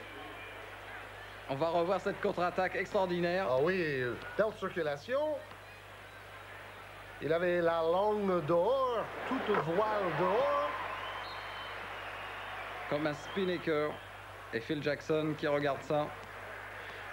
On va revoir cette contre-attaque extraordinaire. Ah oui, belle circulation. Il avait la langue dehors, toute voile dehors. Comme un Spinnaker. Et Phil Jackson qui regarde ça.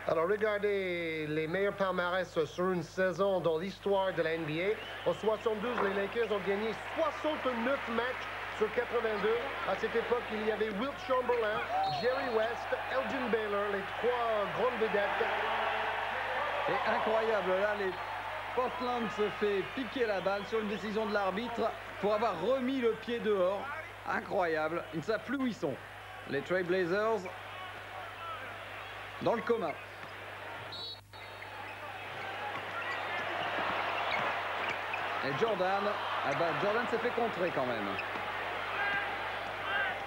Alors regardez les meilleurs palmarès sur une saison dans l'histoire de la NBA. En 72, les Lakers ont gagné 69 matchs sur 82. À cette époque, il y avait Wilt Chamberlain, Jerry West, Elgin Baylor, les 3 grandes vedettes. Et incroyable, là, les Portland se fait piquer la balle sur une décision de l'arbitre pour avoir remis le pied dehors. Incroyable, ils ne savent plus où ils sont. Les Trailblazers dans le coma. Et Jordan, Jordan s'est fait contrer quand même.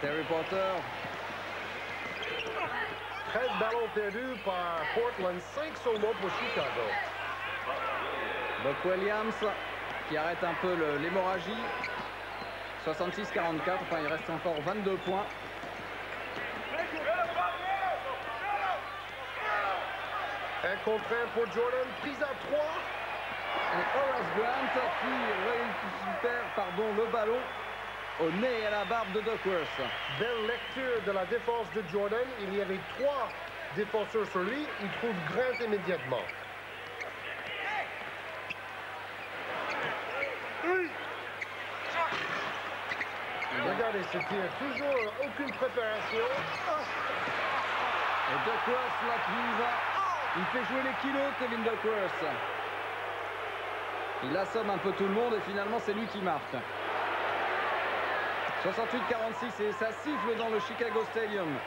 Terry Porter. 13 ballons perdus par Portland, 5 seulement pour Chicago. Buck Williams qui arrête un peu l'hémorragie. 66-44, enfin il reste encore 22 points. Un contre un pour Jordan, prise à 3. Et Horace Grant qui récupère le ballon au nez et à la barbe de Duckworth. Belle lecture de la défense de Jordan. Il y avait 3 défenseurs sur lui. Il trouve Grant immédiatement. Regardez ce tir. Toujours aucune préparation. Et Duckworth là qui va. Il fait jouer les kilos, Kevin Duckworth. Il assomme un peu tout le monde et finalement c'est lui qui marque. 68-46 et ça siffle dans le Chicago Stadium.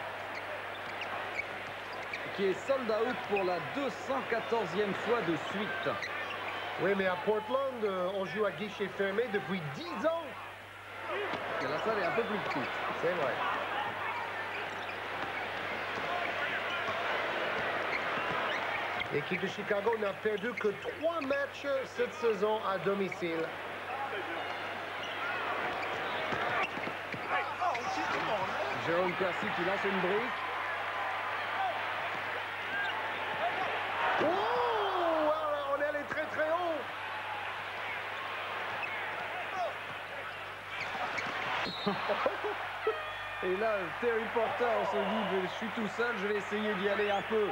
Qui est sold out pour la 214e fois de suite. Oui, mais à Portland, on joue à guichet fermé depuis 10 ans. Et la salle est un peu plus petite. C'est vrai. L'équipe de Chicago n'a perdu que 3 matchs cette saison à domicile. Jérôme Kersey qui lance une brique. Oh! On est allé très très haut. Et là, Terry Porter, on se dit, je suis tout seul, je vais essayer d'y aller un peu.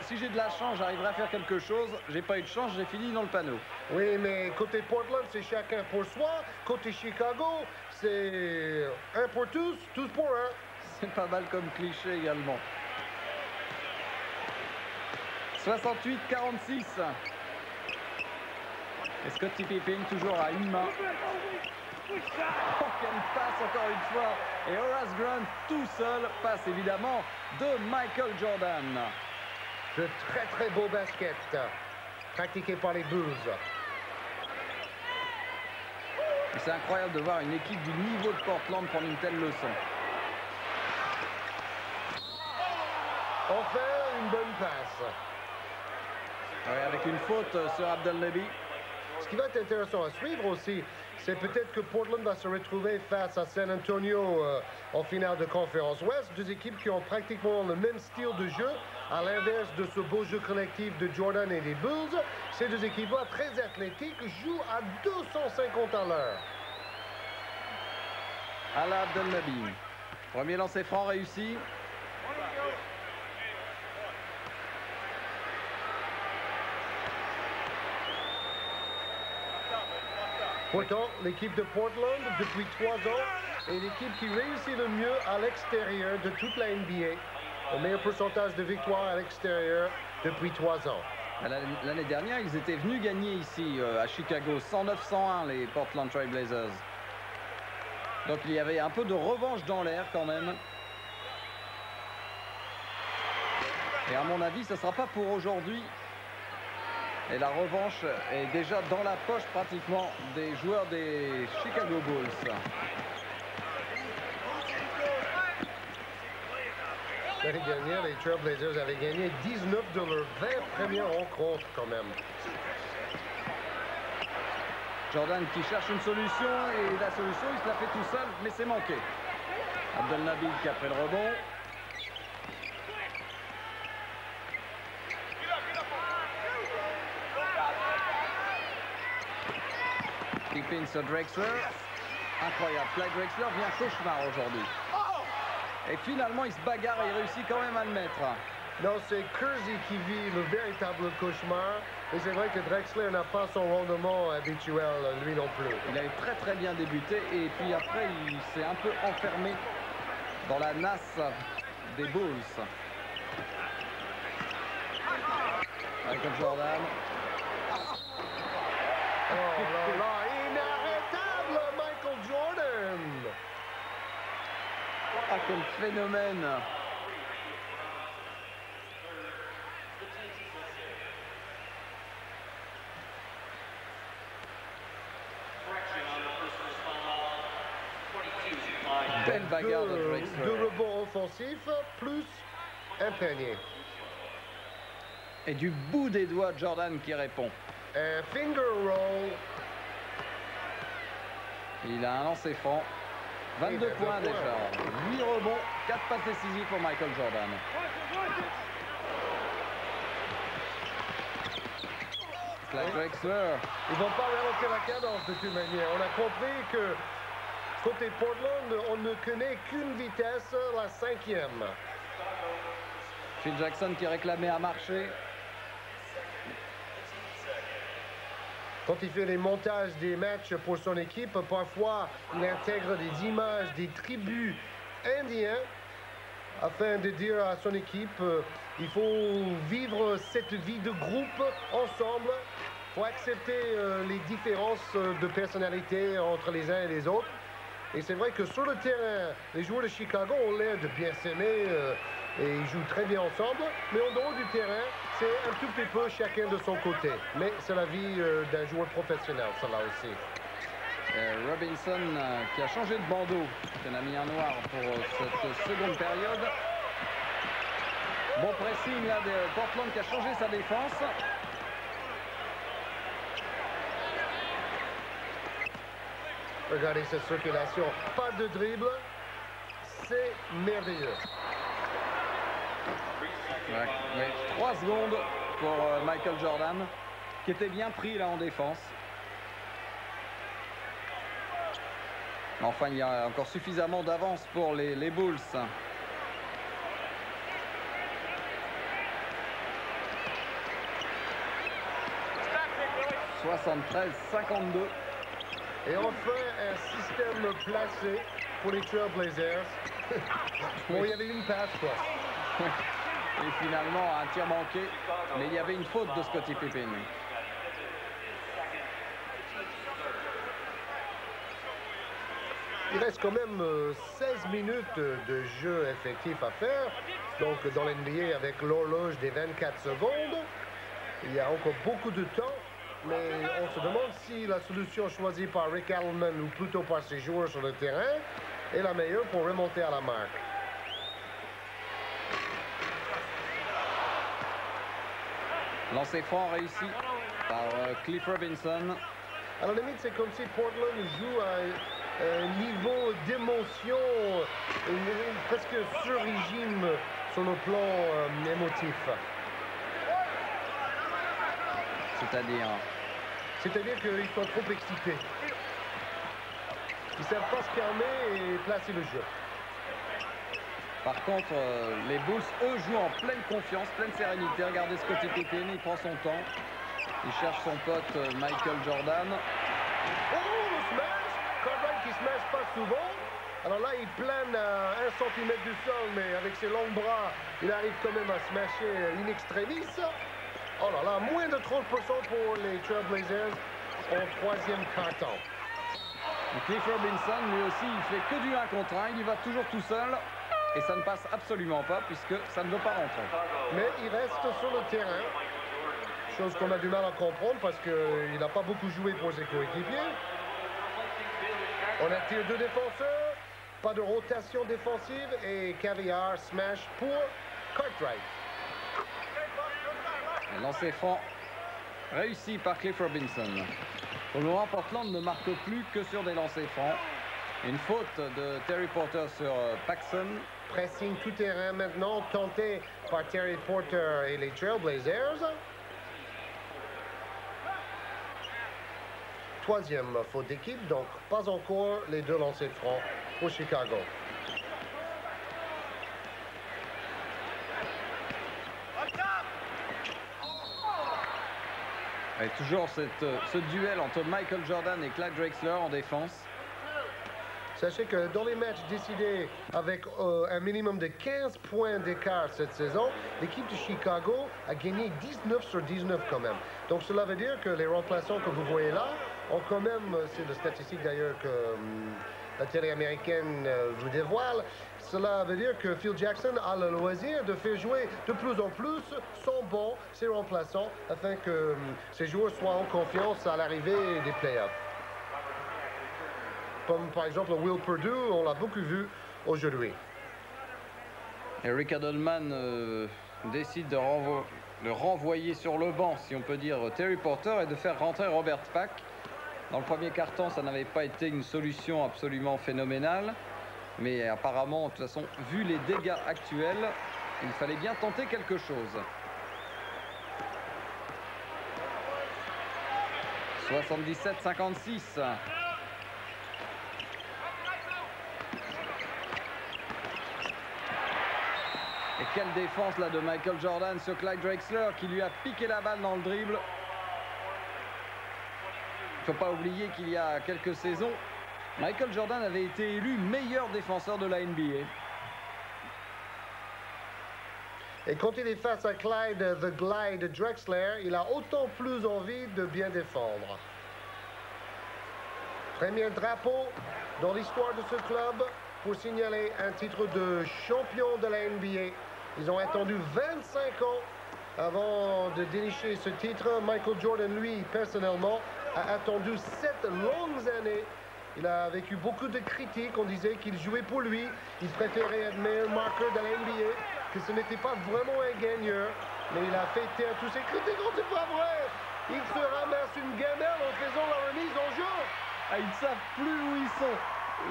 Si j'ai de la chance, j'arriverai à faire quelque chose. J'ai pas eu de chance, j'ai fini dans le panneau. Oui, mais côté Portland, c'est chacun pour soi. Côté Chicago, c'est un pour tous, tous pour un. C'est pas mal comme cliché également. 68-46. Et Scottie Pippen toujours à une main. Oh, quelle passe encore une fois. Et Horace Grant tout seul passe évidemment de Michael Jordan. De très très beau basket pratiqué par les Bulls. C'est incroyable de voir une équipe du niveau de Portland prendre une telle leçon. On fait une bonne passe. Ouais, avec une faute sur Abdelnaby. Ce qui va être intéressant à suivre aussi, c'est peut-être que Portland va se retrouver face à San Antonio en finale de conférence Ouest. Deux équipes qui ont pratiquement le même style de jeu, à l'inverse de ce beau jeu collectif de Jordan et des Bulls. Ces deux équipes-là, très athlétiques, jouent à 250 à l'heure. Alaa Abdelnaby. Premier lancer franc réussi. Pourtant, l'équipe de Portland, depuis 3 ans, est l'équipe qui réussit le mieux à l'extérieur de toute la NBA. Le meilleur pourcentage de victoires à l'extérieur depuis 3 ans. L'année dernière, ils étaient venus gagner ici à Chicago, 109-101 les Portland Trail Blazers. Donc il y avait un peu de revanche dans l'air quand même. Et à mon avis, ce ne sera pas pour aujourd'hui. Et la revanche est déjà dans la poche pratiquement des joueurs des Chicago Bulls. L'année dernière, les Trail Blazers avaient gagné 19 de leurs 20 premières rencontres quand même. Jordan qui cherche une solution et la solution, il se la fait tout seul, mais c'est manqué. Abdelnaby qui a pris le rebond. Pippen sur Drexler. Incroyable. Clyde Drexler vient cauchemar aujourd'hui. Et finalement, il se bagarre et il réussit quand même à le mettre. Non, c'est Kersey qui vit le véritable cauchemar. Et c'est vrai que Drexler n'a pas son rendement habituel, lui non plus. Il avait très bien débuté et puis après, il s'est un peu enfermé dans la nasse des Bulls. Michael Jordan. Oh là là, inarrêtable Michael Jordan! Ah, quel phénomène! Belle bagarre de Drexler. Deux rebonds offensifs, plus un panier. Et du bout des doigts, Jordan qui répond. Un finger roll. Il a un lancer franc. 22 points déjà. 8 rebonds, 4 passes décisives pour Michael Jordan. Clyde Drexler. Ils vont pas ralentir la cadence de toute manière. On a compris que côté Portland, on ne connaît qu'une vitesse, la 5e. Phil Jackson qui réclamait à marcher. Quand il fait les montages des matchs pour son équipe, parfois il intègre des images des tribus indiens afin de dire à son équipe il faut vivre cette vie de groupe ensemble, il faut accepter les différences de personnalité entre les uns et les autres. Et c'est vrai que sur le terrain, les joueurs de Chicago ont l'air de bien s'aimer et ils jouent très bien ensemble. Mais en dehors du terrain, c'est un tout petit peu chacun de son côté. Mais c'est la vie d'un joueur professionnel, cela aussi. Robinson qui a changé de bandeau, qui en a mis un noir pour cette seconde période. Bon pressing là de Portland qui a changé sa défense. Regardez cette circulation, pas de dribble, c'est merveilleux. Ouais, 3 secondes pour Michael Jordan, qui était bien pris là en défense. Enfin, il y a encore suffisamment d'avance pour les Bulls. « 73-52 ». Et enfin, un système placé pour les Trail Blazers. Bon, il y avait une passe, quoi. Et finalement, un tir manqué. Mais il y avait une faute de Scottie Pippen. Il reste quand même 16 minutes de jeu effectif à faire. Donc, dans l'NBA, avec l'horloge des 24 secondes, il y a encore beaucoup de temps. mais on se demande si la solution choisie par Rick Adelman ou plutôt par ses joueurs sur le terrain est la meilleure pour remonter à la marque. Lancer franc réussi par Cliff Robinson. À la limite, c'est comme si Portland joue à un niveau d'émotion presque sur-régime sur le plan émotif. C'est-à-dire qu'ils sont trop excités. Ils ne savent pas se calmer et placer le jeu. Par contre, les Bulls, eux, jouent en pleine confiance, pleine sérénité. Regardez Scottie Pippen, il prend son temps. Il cherche son pote Michael Jordan. Oh, le smash! Cartwright qui smash pas souvent. Alors là, il plane à 1 centimètre du sol, mais avec ses longs bras, il arrive quand même à smasher in extremis. Oh là là, moins de 30% pour les Trailblazers en troisième quart-temps. Cliff Robinson, lui aussi, il fait que du 1 contre 1. Il y va toujours tout seul. Et ça ne passe absolument pas puisque ça ne veut pas rentrer. Mais il reste sur le terrain. Chose qu'on a du mal à comprendre parce qu'il n'a pas beaucoup joué pour ses coéquipiers. On attire 2 défenseurs. Pas de rotation défensive. Et caviar smash pour Cartwright. Lancé franc réussi par Cliff Robinson. Pour le moment, Portland ne marque plus que sur des lancers francs. Une faute de Terry Porter sur Paxson. Pressing tout terrain maintenant, tenté par Terry Porter et les Trailblazers. Troisième faute d'équipe, donc pas encore les 2 lancers francs pour Chicago. Et toujours ce duel entre Michael Jordan et Clyde Drexler en défense. Sachez que dans les matchs décidés avec un minimum de 15 points d'écart cette saison, l'équipe de Chicago a gagné 19 sur 19 quand même. Donc cela veut dire que les remplaçants que vous voyez là ont quand même, c'est la statistique d'ailleurs que la télé américaine vous dévoile, cela veut dire que Phil Jackson a le loisir de faire jouer de plus en plus son banc, ses remplaçants, afin que ces joueurs soient en confiance à l'arrivée des playoffs. Comme par exemple Will Perdue, on l'a beaucoup vu aujourd'hui. Rick Adelman décide de renvoyer sur le banc, si on peut dire, Terry Porter et de faire rentrer Robert Pack. Dans le premier quart-temps, ça n'avait pas été une solution absolument phénoménale. Mais apparemment, de toute façon, vu les dégâts actuels, il fallait bien tenter quelque chose. 77-56. Et quelle défense là de Michael Jordan sur Clyde Drexler qui lui a piqué la balle dans le dribble. Il ne faut pas oublier qu'il y a quelques saisons, Michael Jordan avait été élu meilleur défenseur de la NBA. Et quand il est face à Clyde The Glide Drexler, il a autant plus envie de bien défendre. Premier drapeau dans l'histoire de ce club pour signaler un titre de champion de la NBA. Ils ont attendu 25 ans avant de dénicher ce titre. Michael Jordan, lui, personnellement, a attendu 7 longues années. Il a vécu beaucoup de critiques. On disait qu'il jouait pour lui. Il préférait être meilleur marqueur de la NBA, que ce n'était pas vraiment un gagneur. Mais il a fait taire tous ces critiques. Oh, c'est pas vrai! Il se ramasse une gamelle en faisant la remise en jeu. Ah, ils ne savent plus où ils sont,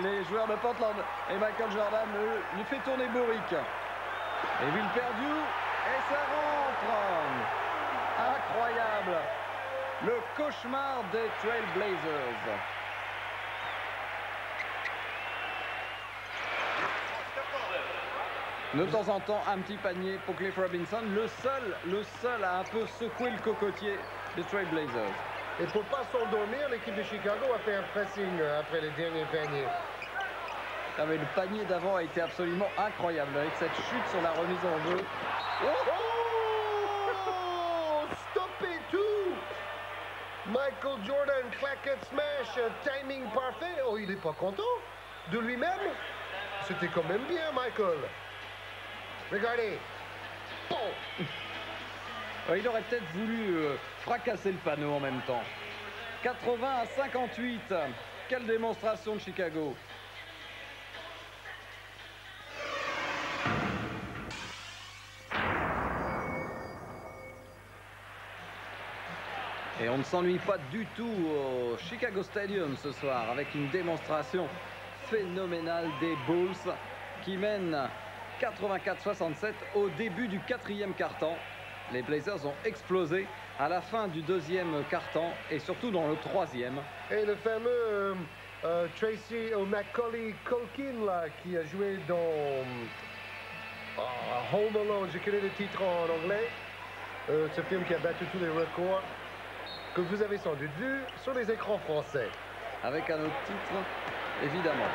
les joueurs de Portland. Et Michael Jordan lui fait tourner bourrique. Et Will Perdue, et ça rentre. Incroyable. Le cauchemar des Trailblazers. De temps en temps, un petit panier pour Cliff Robinson, le seul à un peu secouer le cocotier des Trailblazers. Et pour ne pas s'endormir, l'équipe de Chicago a fait un pressing après les derniers paniers. Ah, mais le panier d'avant a été absolument incroyable avec cette chute sur la remise en jeu. Oh! Stoppez tout! Michael Jordan, claquette smash, timing parfait. Oh, il n'est pas content de lui-même. C'était quand même bien, Michael. Regardez. Oh. Il aurait peut-être voulu fracasser le panneau en même temps. 80-58. Quelle démonstration de Chicago. Et on ne s'ennuie pas du tout au Chicago Stadium ce soir avec une démonstration phénoménale des Bulls qui mènent 84-67 au début du quatrième quart-temps. Les Blazers ont explosé à la fin du deuxième quart-temps et surtout dans le troisième. Et le fameux Tracy Macaulay Culkin là, qui a joué dans Home Alone, je connais le titre en anglais, ce film qui a battu tous les records, que vous avez sans doute vu sur les écrans français. Avec un autre titre, évidemment.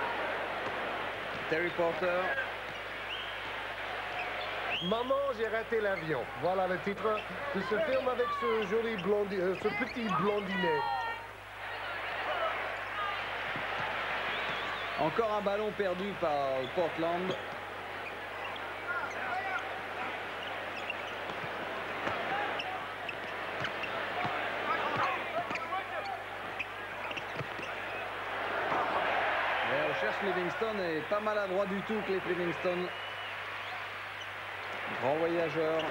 Terry Porter. Maman, j'ai raté l'avion. Voilà le titre de ce film avec ce joli ce petit blondinet. Encore un ballon perdu par Portland. Et on cherche Livingston et pas maladroit du tout, Cliff Livingston. Grand voyageur.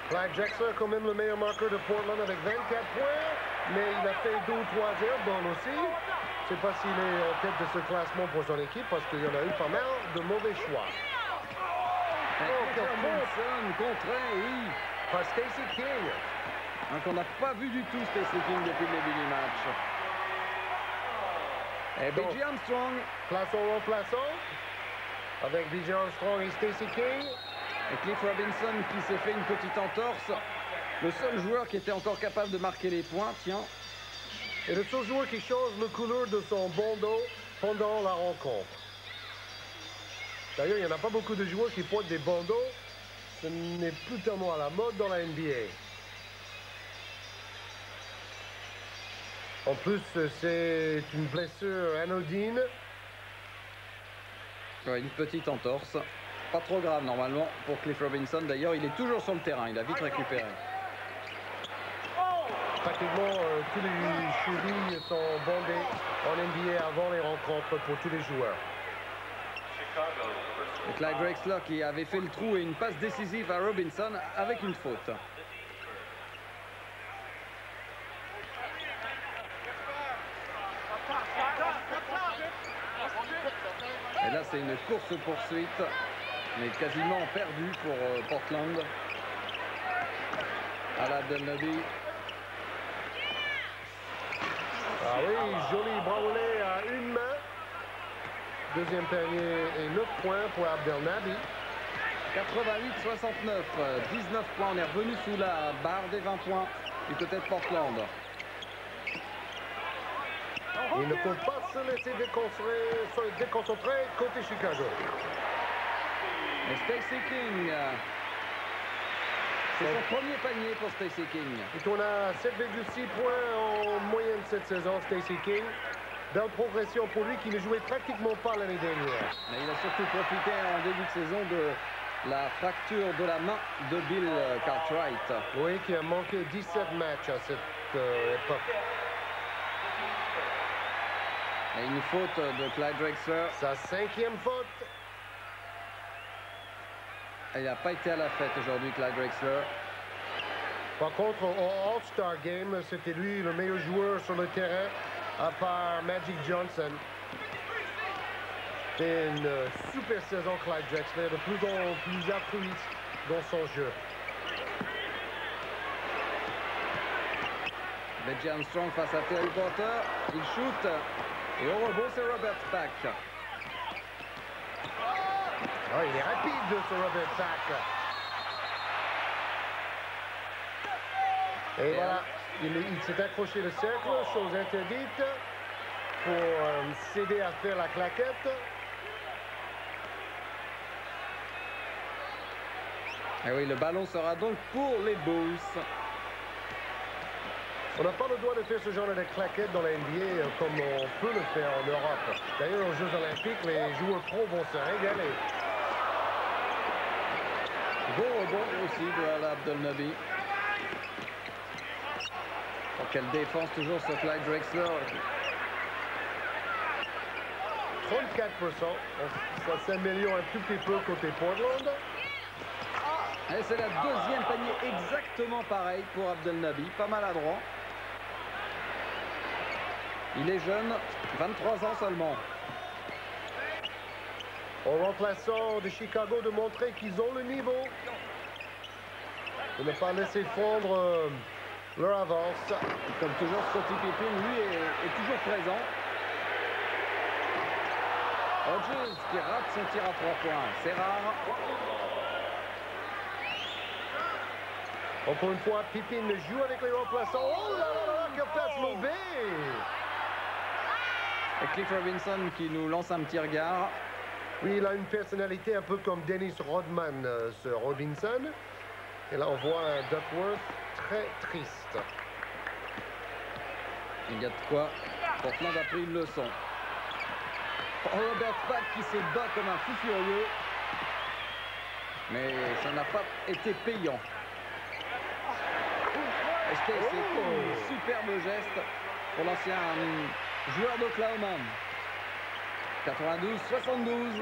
Clyde Drexler quand même le meilleur marqueur de Portland avec 24 points, mais il a fait 2 ou 3 airbons aussi. Je ne sais pas s'il est en tête de ce classement pour son équipe parce qu'il y en a eu pas mal de mauvais choix. Robinson contré, oui. Par Stacey King. Qu'on n'a pas vu du tout Stacey King depuis le début du match. Et B.J. Armstrong. Plaçons remplaçant avec B.J. Armstrong et Stacey King. Et Cliff Robinson qui s'est fait une petite entorse. Le seul joueur qui était encore capable de marquer les points, tiens. Et le seul joueur qui change la couleur de son bandeau pendant la rencontre. D'ailleurs, il n'y en a pas beaucoup de joueurs qui portent des bandeaux. Ce n'est plus tellement à la mode dans la NBA. En plus, c'est une blessure anodine. Ouais, une petite entorse. Pas trop grave normalement pour Cliff Robinson. D'ailleurs, il est toujours sur le terrain. Il a vite récupéré. Pratiquement tous les chevilles sont bandés en NBA avant les rencontres pour tous les joueurs. Et Clyde Drexler qui avait fait le trou et une passe décisive à Robinson avec une faute. Et là, c'est une course-poursuite, mais quasiment perdue pour Portland. À la Dunleavy. Ah oui, joli branlé à une main. Deuxième panier et 9 points pour Abdelnaby. 88-69, 19 points. On est revenu sous la barre des 20 points du côté de Portland. Il ne faut pas se laisser déconcentrer côté Chicago. Et Stacey King. C'est son premier panier pour Stacey King. Et on a 7,6 points en moyenne cette saison, Stacey King. Belle progression pour lui qui ne jouait pratiquement pas l'année dernière. Mais il a surtout profité en début de saison de la fracture de la main de Bill Cartwright. Oui, qui a manqué 17 matchs à cette époque. Et une faute de Clyde Drexler. Sa 5e faute. Et il n'a pas été à la fête aujourd'hui, Clyde Drexler. Par contre, au All-Star Game, c'était lui le meilleur joueur sur le terrain, à part Magic Johnson. C'est une super saison, Clyde Drexler, de plus en plus altruiste dans son jeu. B.J. Armstrong face à Terry Porter. Il shoot. Et au rebond, c'est Robert Pack. Oh, il est rapide, ce Robert Pack. Et voilà, il s'est accroché le cercle, chose interdite, pour s'aider à faire la claquette. Et oui, le ballon sera donc pour les Bulls. On n'a pas le droit de faire ce genre de claquettes dans la NBA comme on peut le faire en Europe. D'ailleurs, aux Jeux Olympiques, les joueurs pros vont se régaler. Bon rebond aussi de Alaa Abdelnaby. Oh, quelle défense toujours sur Clyde Drexler. 34%. Ça s'améliore un tout petit peu côté Portland. Et c'est la deuxième panier exactement pareil pour Abdelnaby. Pas maladroit. Il est jeune, 23 ans seulement. Aux remplaçants de Chicago de montrer qu'ils ont le niveau. De ne pas laisser fondre leur avance. Et comme toujours, Scottie Pippen, lui, est toujours présent. Hodges qui rate son tir à 3 points. C'est rare. Encore une fois, Pippen joue avec les remplaçants. Oh là là, que passe mauvais! Et Cliff Robinson qui nous lance un petit regard. Oui, il a une personnalité un peu comme Dennis Rodman, ce Robinson. Et là, on voit un Duckworth très triste. Il y a de quoi. Portland a pris une leçon. Robert Pack qui se bat comme un fou furieux. Mais ça n'a pas été payant. Et c'est un superbe geste pour l'ancien joueur d'Oklahoma. 92-72.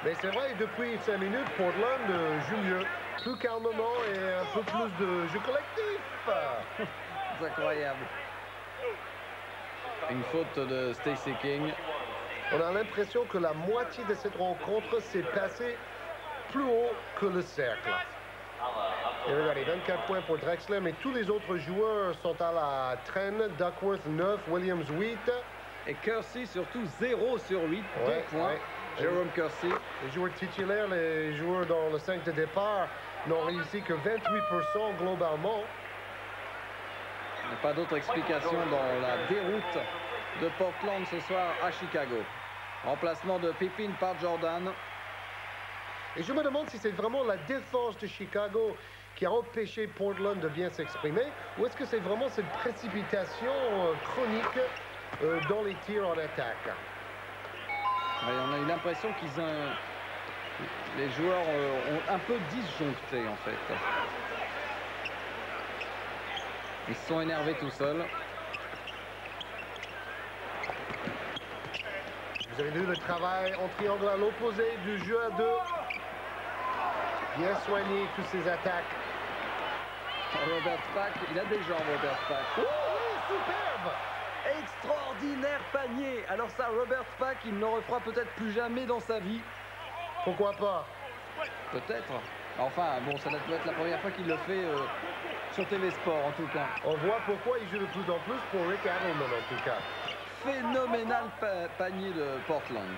Mais c'est vrai, depuis 5 minutes, Portland joue mieux. Plus calmement et un peu plus de jeu collectif. C'est incroyable. Une faute de Stacey King. On a l'impression que la moitié de cette rencontre s'est passée plus haut que le cercle. Et regardez, 24 points pour Drexler, mais tous les autres joueurs sont à la traîne. Duckworth 9, Williams 8. Et Kersey surtout 0 sur 8, 2 points. Ouais. Jérôme Kersey. Les joueurs titulaires, les joueurs dans le 5 de départ n'ont réussi que 28% globalement. Il n'y a pas d'autre explication dans la déroute de Portland ce soir à Chicago. Remplacement de Pippen par Jordan. Et je me demande si c'est vraiment la défense de Chicago qui a empêché Portland de bien s'exprimer, ou est-ce que c'est vraiment cette précipitation chronique dans les tirs en attaque? Oui, on a eu l'impression qu'ils ont... Les joueurs ont un peu disjoncté en fait. Ils se sont énervés tout seuls. Vous avez vu le travail en triangle à l'opposé du jeu à 2. Bien soigné toutes ces attaques. Robert Pack, il a des jambes, Robert Pack. Oh, oui, superbe! Extraordinaire panier. Alors ça, Robert Pack, il ne le refera peut-être plus jamais dans sa vie. Pourquoi pas? Peut-être. Enfin, bon, ça doit être la première fois qu'il le fait sur TV Sport, en tout cas. On voit pourquoi il joue de plus en plus pour Rick Adelman, en tout cas. Phénoménal panier de Portland.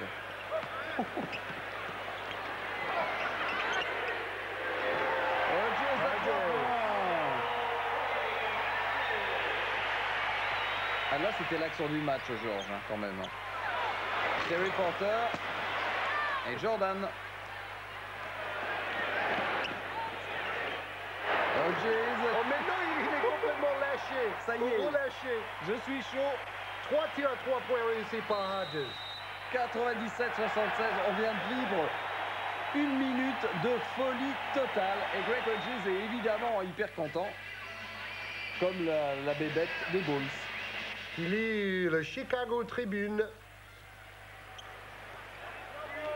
Ah, là, c'était l'action du match, Georges, hein, quand même. Terry Porter et Jordan. Hodges. Oh, maintenant, il est complètement lâché. Ça y est. Relâché. Je suis chaud. 3 tirs à 3 points réussis par Hodges. 97-76, on vient de vivre une minute de folie totale. Et Greg Hodges est évidemment hyper content, comme la bébête des Bulls. Il lit le Chicago Tribune.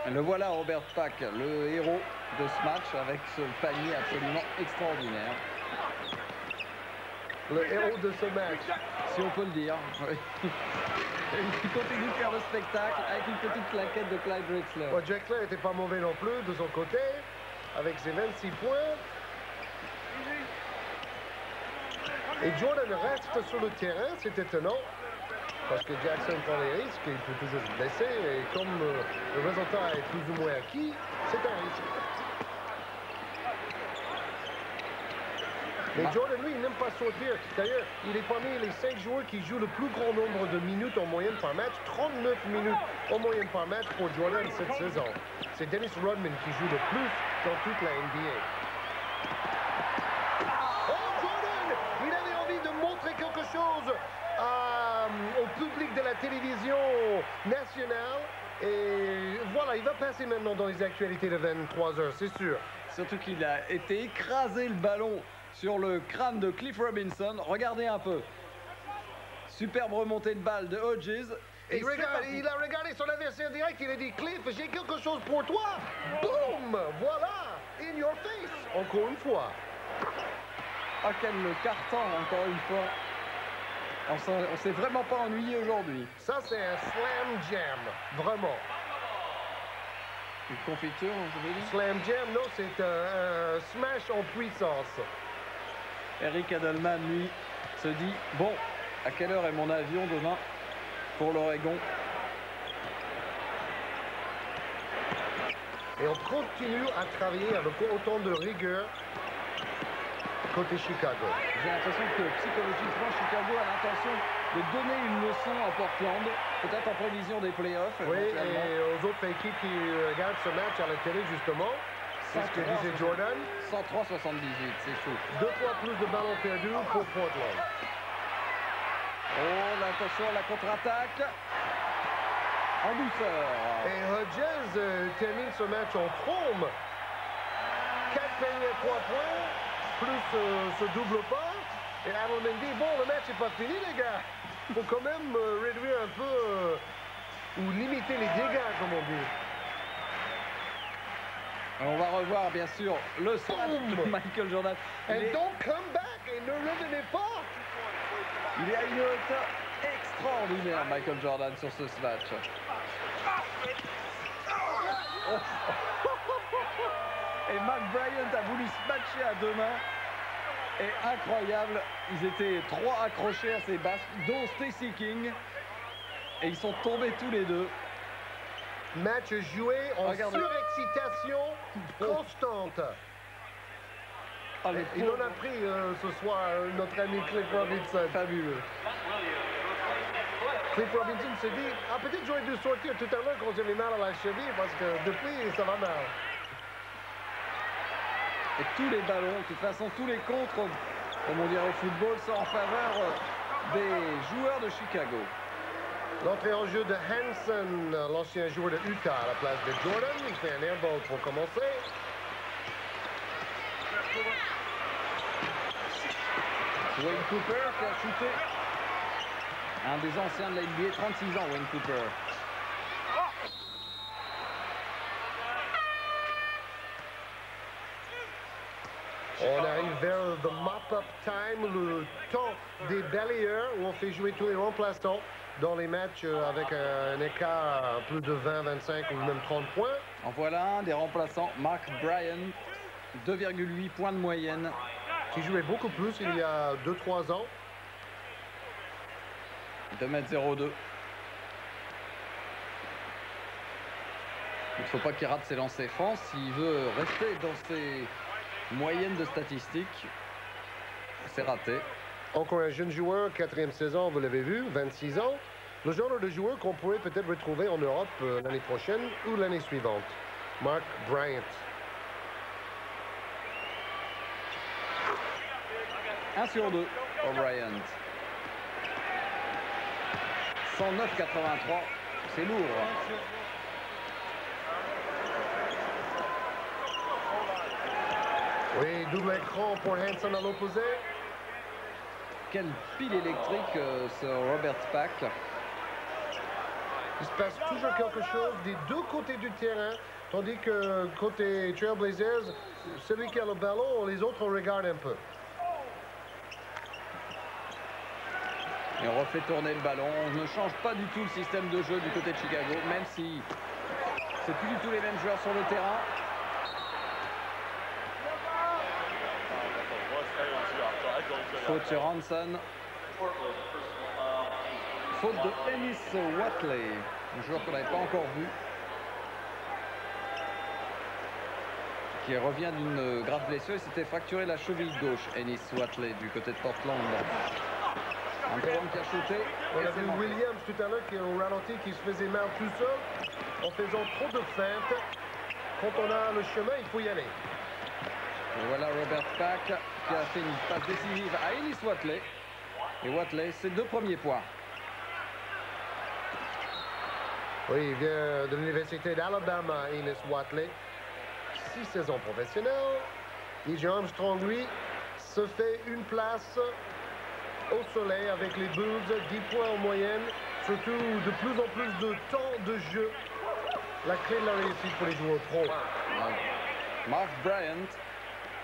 Le voilà, Robert Pack, le héros de ce match, avec ce panier absolument extraordinaire. Le héros de ce match. Si on peut le dire. Oui. Il continue de faire le spectacle avec une petite claquette de Clyde Drexler. Bon, Drexler n'était pas mauvais non plus de son côté, avec ses 26 points. Et Jordan reste sur le terrain, c'est étonnant, parce que Jackson prend les risques, il peut toujours se blesser, et comme le résultat est plus ou moins acquis, c'est un risque. Mais Jordan, lui, il n'aime pas sortir. D'ailleurs, il est parmi les 5 joueurs qui jouent le plus grand nombre de minutes en moyenne par match. 39 minutes en moyenne par match pour Jordan cette saison. C'est Dennis Rodman qui joue le plus dans toute la NBA. Oh, Jordan! Il avait envie de montrer quelque chose au public de la télévision nationale. Et voilà, Voilà, il va passer maintenant dans les actualités de 23h, c'est sûr. Surtout qu'il a été écrasé le ballon sur le crâne de Cliff Robinson. Regardez un peu. Superbe remontée de balle de Hodges. Et il a regardé son adversaire direct, il a dit « Cliff, j'ai quelque chose pour toi !» Boum! Voilà! In your face! Encore une fois. Ah, quel carton, encore une fois. On s'est vraiment pas ennuyé aujourd'hui. Ça, c'est un slam jam, vraiment. Une confiture, vous avez dit? Slam jam, non, c'est un smash en puissance. Eric Edelman, lui, se dit « Bon, à quelle heure est mon avion demain pour l'Oregon ?» Et on continue à travailler avec autant de rigueur côté Chicago. J'ai l'impression que psychologiquement, Chicago a l'intention de donner une leçon à Portland, peut-être en prévision des playoffs. Oui, et aux autres équipes qui regardent ce match à la télé, justement, c'est ce que disait Jordan. 103-78, c'est fou. 2 fois plus de ballons perdus pour Portland. Oh, attention, la contre-attaque. En douceur. Et Hodges termine ce match en trombe. 4 paniers, 3 points, plus ce double pas. Et Adelman dit, bon, le match n'est pas fini, les gars. Il faut quand même réduire un peu ou limiter les dégâts, comme on dit. On va revoir, bien sûr, le smash de Michael Jordan. And don't come back, et ne revenez pas. Il est à une hauteur extraordinaire, Michael Jordan, sur ce smash. Oh. Et Mark Bryant a voulu se matcher à 2 mains. Et incroyable, ils étaient 3 accrochés à ces basques, dont Stacey King. Et ils sont tombés tous les deux. Match joué en Regardez. surexcitation constante. Allez, Il en a pris ce soir, notre ami Cliff Robinson. fabuleux. Cliff Robinson se dit, ah peut-être j'aurais dû sortir tout à l'heure quand j'avais mal à la cheville parce que depuis ça va mal. Et tous les ballons, de toute façon, tous les contres, comme on dirait au football, sont en faveur des joueurs de Chicago. L'entrée en jeu de Hanson, l'ancien joueur de Utah à la place de Jordan. Il fait un airball pour commencer. Wayne Cooper qui a shooté. Un des anciens de la NBA, 36 ans, Wayne Cooper. On arrive vers le mop-up time, le temps des balayeurs, où on fait jouer tous les remplaçants dans les matchs avec un écart plus de 20, 25 ou même 30 points. En voilà un des remplaçants, Mark Bryant, 2,8 points de moyenne. Qui jouait beaucoup plus il y a 2-3 ans. 2,02 m. Il ne faut pas qu'il rate ses lancers francs s'il veut rester dans ses moyennes de statistiques. C'est raté. Encore un jeune joueur, 4e saison, vous l'avez vu, 26 ans. Le genre de joueur qu'on pourrait peut-être retrouver en Europe l'année prochaine ou l'année suivante. Mark Bryant. 1 sur 2 pour Bryant. 109,83. C'est lourd. Oui, double écran pour Hanson à l'opposé. Quelle pile électrique ce Robert Pack. Il se passe toujours quelque chose des deux côtés du terrain, tandis que côté Trailblazers, celui qui a le ballon, les autres on regarde un peu. Et on refait tourner le ballon. On ne change pas du tout le système de jeu du côté de Chicago, même si c'est plus du tout les mêmes joueurs sur le terrain. Faute sur Hanson. Faute de Ennis Watley, un joueur qu'on n'avait pas encore vu. Qui revient d'une grave blessure. Il s'était fracturé la cheville gauche, Ennis Watley, du côté de Portland. Antoine qui a shooté. On a vu Williams tout à l'heure qui est au ralenti, qui se faisait mal tout seul en faisant trop de feintes. Quand on a le chemin, il faut y aller. Et voilà Robert Pack qui a fait une passe décisive à Ennis Watley. Et Watley, ses 2 premiers points. Oui, il vient de l'Université d'Alabama, Ennis Watley. 6 saisons professionnelles. DJ Armstrong, lui, se fait une place au soleil avec les Bulls, 10 points en moyenne, surtout de plus en plus de temps de jeu. La clé de la réussite pour les joueurs pro. Mark Bryant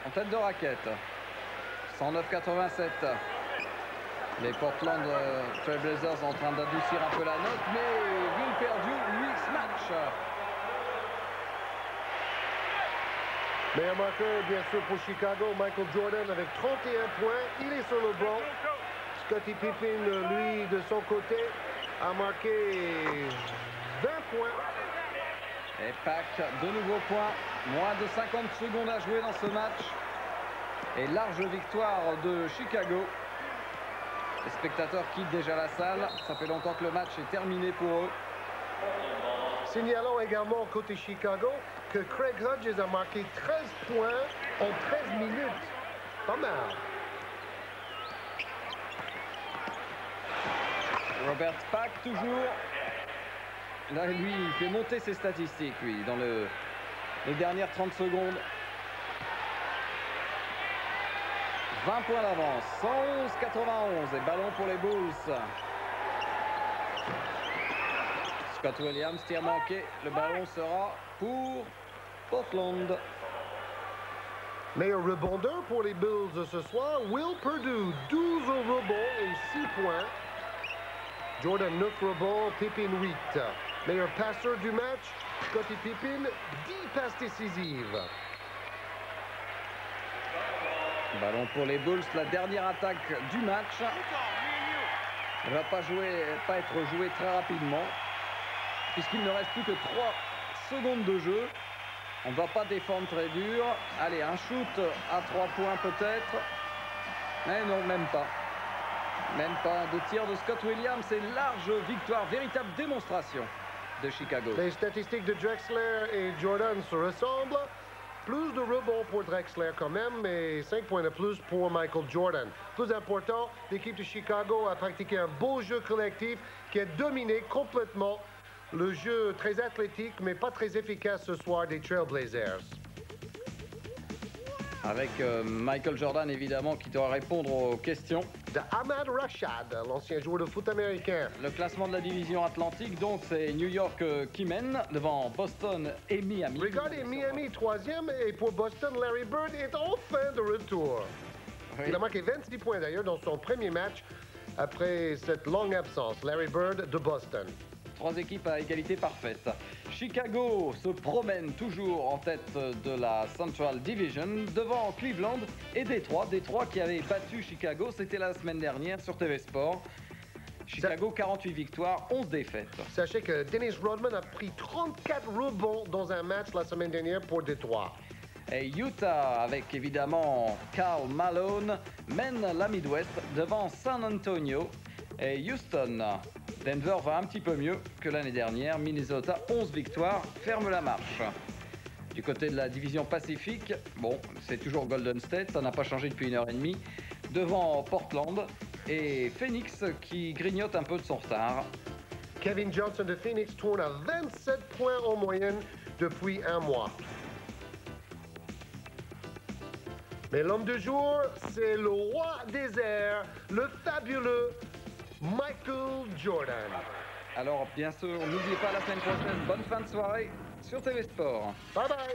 en tête de raquette. 109,87. Les Portland Trail Blazers en train d'adoucir un peu la note, mais ville perdue, X match. Meilleur marqueur, bien sûr, pour Chicago, Michael Jordan avec 31 points. Il est sur le banc. Scottie Pippen, lui, de son côté, a marqué 20 points. Et Pack, de nouveaux points. Moins de 50 secondes à jouer dans ce match. Et large victoire de Chicago. Les spectateurs quittent déjà la salle. Ça fait longtemps que le match est terminé pour eux. Signalons également côté Chicago que Craig Hodges a marqué 13 points en 13 minutes. Pas mal. Robert Pack toujours. Là, lui, il fait monter ses statistiques, lui, dans les dernières 30 secondes. 20 points d'avance, 111-91 et ballon pour les Bulls. Scott Williams, tir manqué, le ballon sera pour Portland. Meilleur rebondeur pour les Bulls ce soir, Will Perdue, 12 rebonds et 6 points. Jordan 9 rebonds, Pippen 8. Meilleur passeur du match, Scottie Pippen, 10 passes décisives. Ballon pour les Bulls, la dernière attaque du match. Elle ne va pas être jouée très rapidement, puisqu'il ne reste plus que 3 secondes de jeu. On ne va pas défendre très dur. Allez, un shoot à 3 points peut-être. Mais non, même pas. Même pas de tir de Scott Williams. Et large victoire, véritable démonstration de Chicago. Les statistiques de Drexler et Jordan se ressemblent. Plus de rebonds pour Drexler quand même, mais 5 points de plus pour Michael Jordan. Plus important, l'équipe de Chicago a pratiqué un beau jeu collectif qui a dominé complètement le jeu très athlétique, mais pas très efficace ce soir des Trailblazers. Avec Michael Jordan, évidemment, qui doit répondre aux questions. De Ahmad Rashad, l'ancien joueur de foot américain. Le classement de la division Atlantique, donc, c'est New York qui mène devant Boston et Miami. Regardez, Miami 3e, et pour Boston, Larry Bird est enfin de retour. Oui. Il a marqué 26 points d'ailleurs dans son premier match après cette longue absence. Larry Bird de Boston. 3 équipes à égalité parfaite. Chicago se promène toujours en tête de la Central Division devant Cleveland et Détroit. Détroit qui avait battu Chicago, c'était la semaine dernière sur TV Sport. Chicago, 48 victoires, 11 défaites. Sachez que Dennis Rodman a pris 34 rebonds dans un match la semaine dernière pour Détroit. Et Utah, avec évidemment Karl Malone, mène la Midwest devant San Antonio et Houston. Denver va un petit peu mieux que l'année dernière. Minnesota, 11 victoires, ferme la marche. Du côté de la division Pacifique, bon, c'est toujours Golden State, ça n'a pas changé depuis 1h30. Devant Portland et Phoenix qui grignote un peu de son retard. Kevin Johnson de Phoenix tourne à 27 points en moyenne depuis un mois. Mais l'homme du jour, c'est le roi des airs, le fabuleux Michael Jordan. Alors, bien sûr, n'oubliez pas la semaine prochaine. Bonne fin de soirée sur TV Sport. Bye bye.